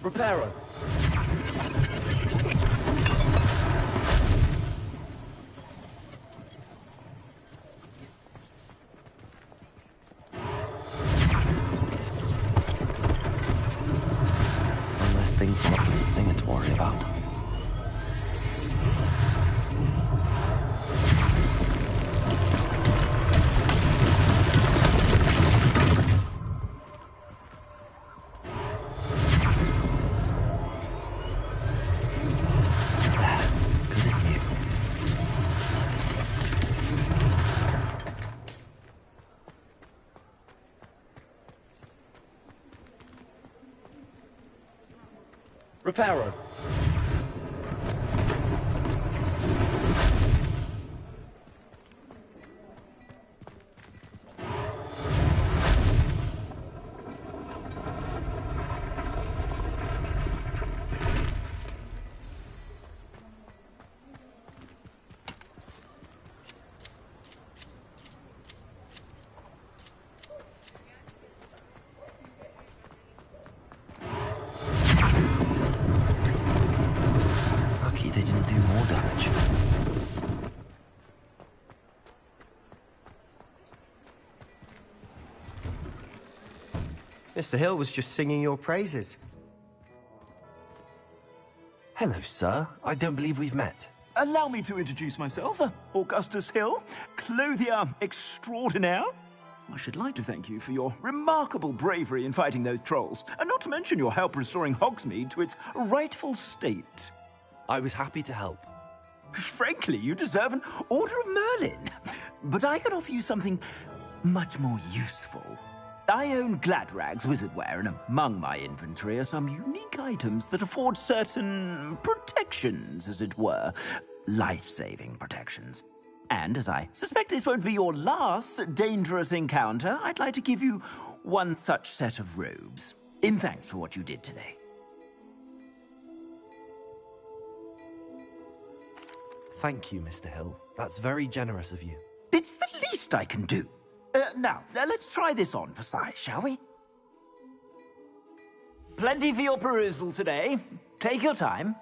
Reparo. One less thing for Officer Singer to worry about. Reparo. They didn't do more damage. Mr. Hill was just singing your praises. Hello, sir. I don't believe we've met. Allow me to introduce myself, Augustus Hill, clothier extraordinaire. I should like to thank you for your remarkable bravery in fighting those trolls, and not to mention your help restoring Hogsmeade to its rightful state. I was happy to help. Frankly, you deserve an Order of Merlin. But I can offer you something much more useful. I own Gladrag's wizardware, and among my inventory are some unique items that afford certain protections, as it were. Life-saving protections. And as I suspect this won't be your last dangerous encounter, I'd like to give you one such set of robes, in thanks for what you did today. Thank you, Mr. Hill. That's very generous of you. It's the least I can do. Now, let's try this on for size, shall we? Plenty for your perusal today. Take your time.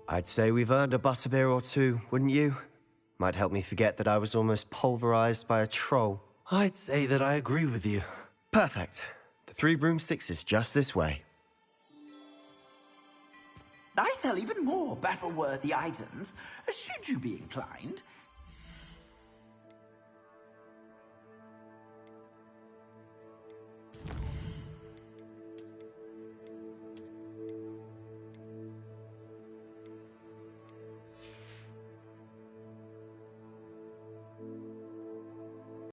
I'd say we've earned a butterbeer or two, wouldn't you? Might help me forget that I was almost pulverized by a troll. I'd say that I agree with you. Perfect. The 3 broomsticks is just this way. I sell even more battle-worthy items, should you be inclined.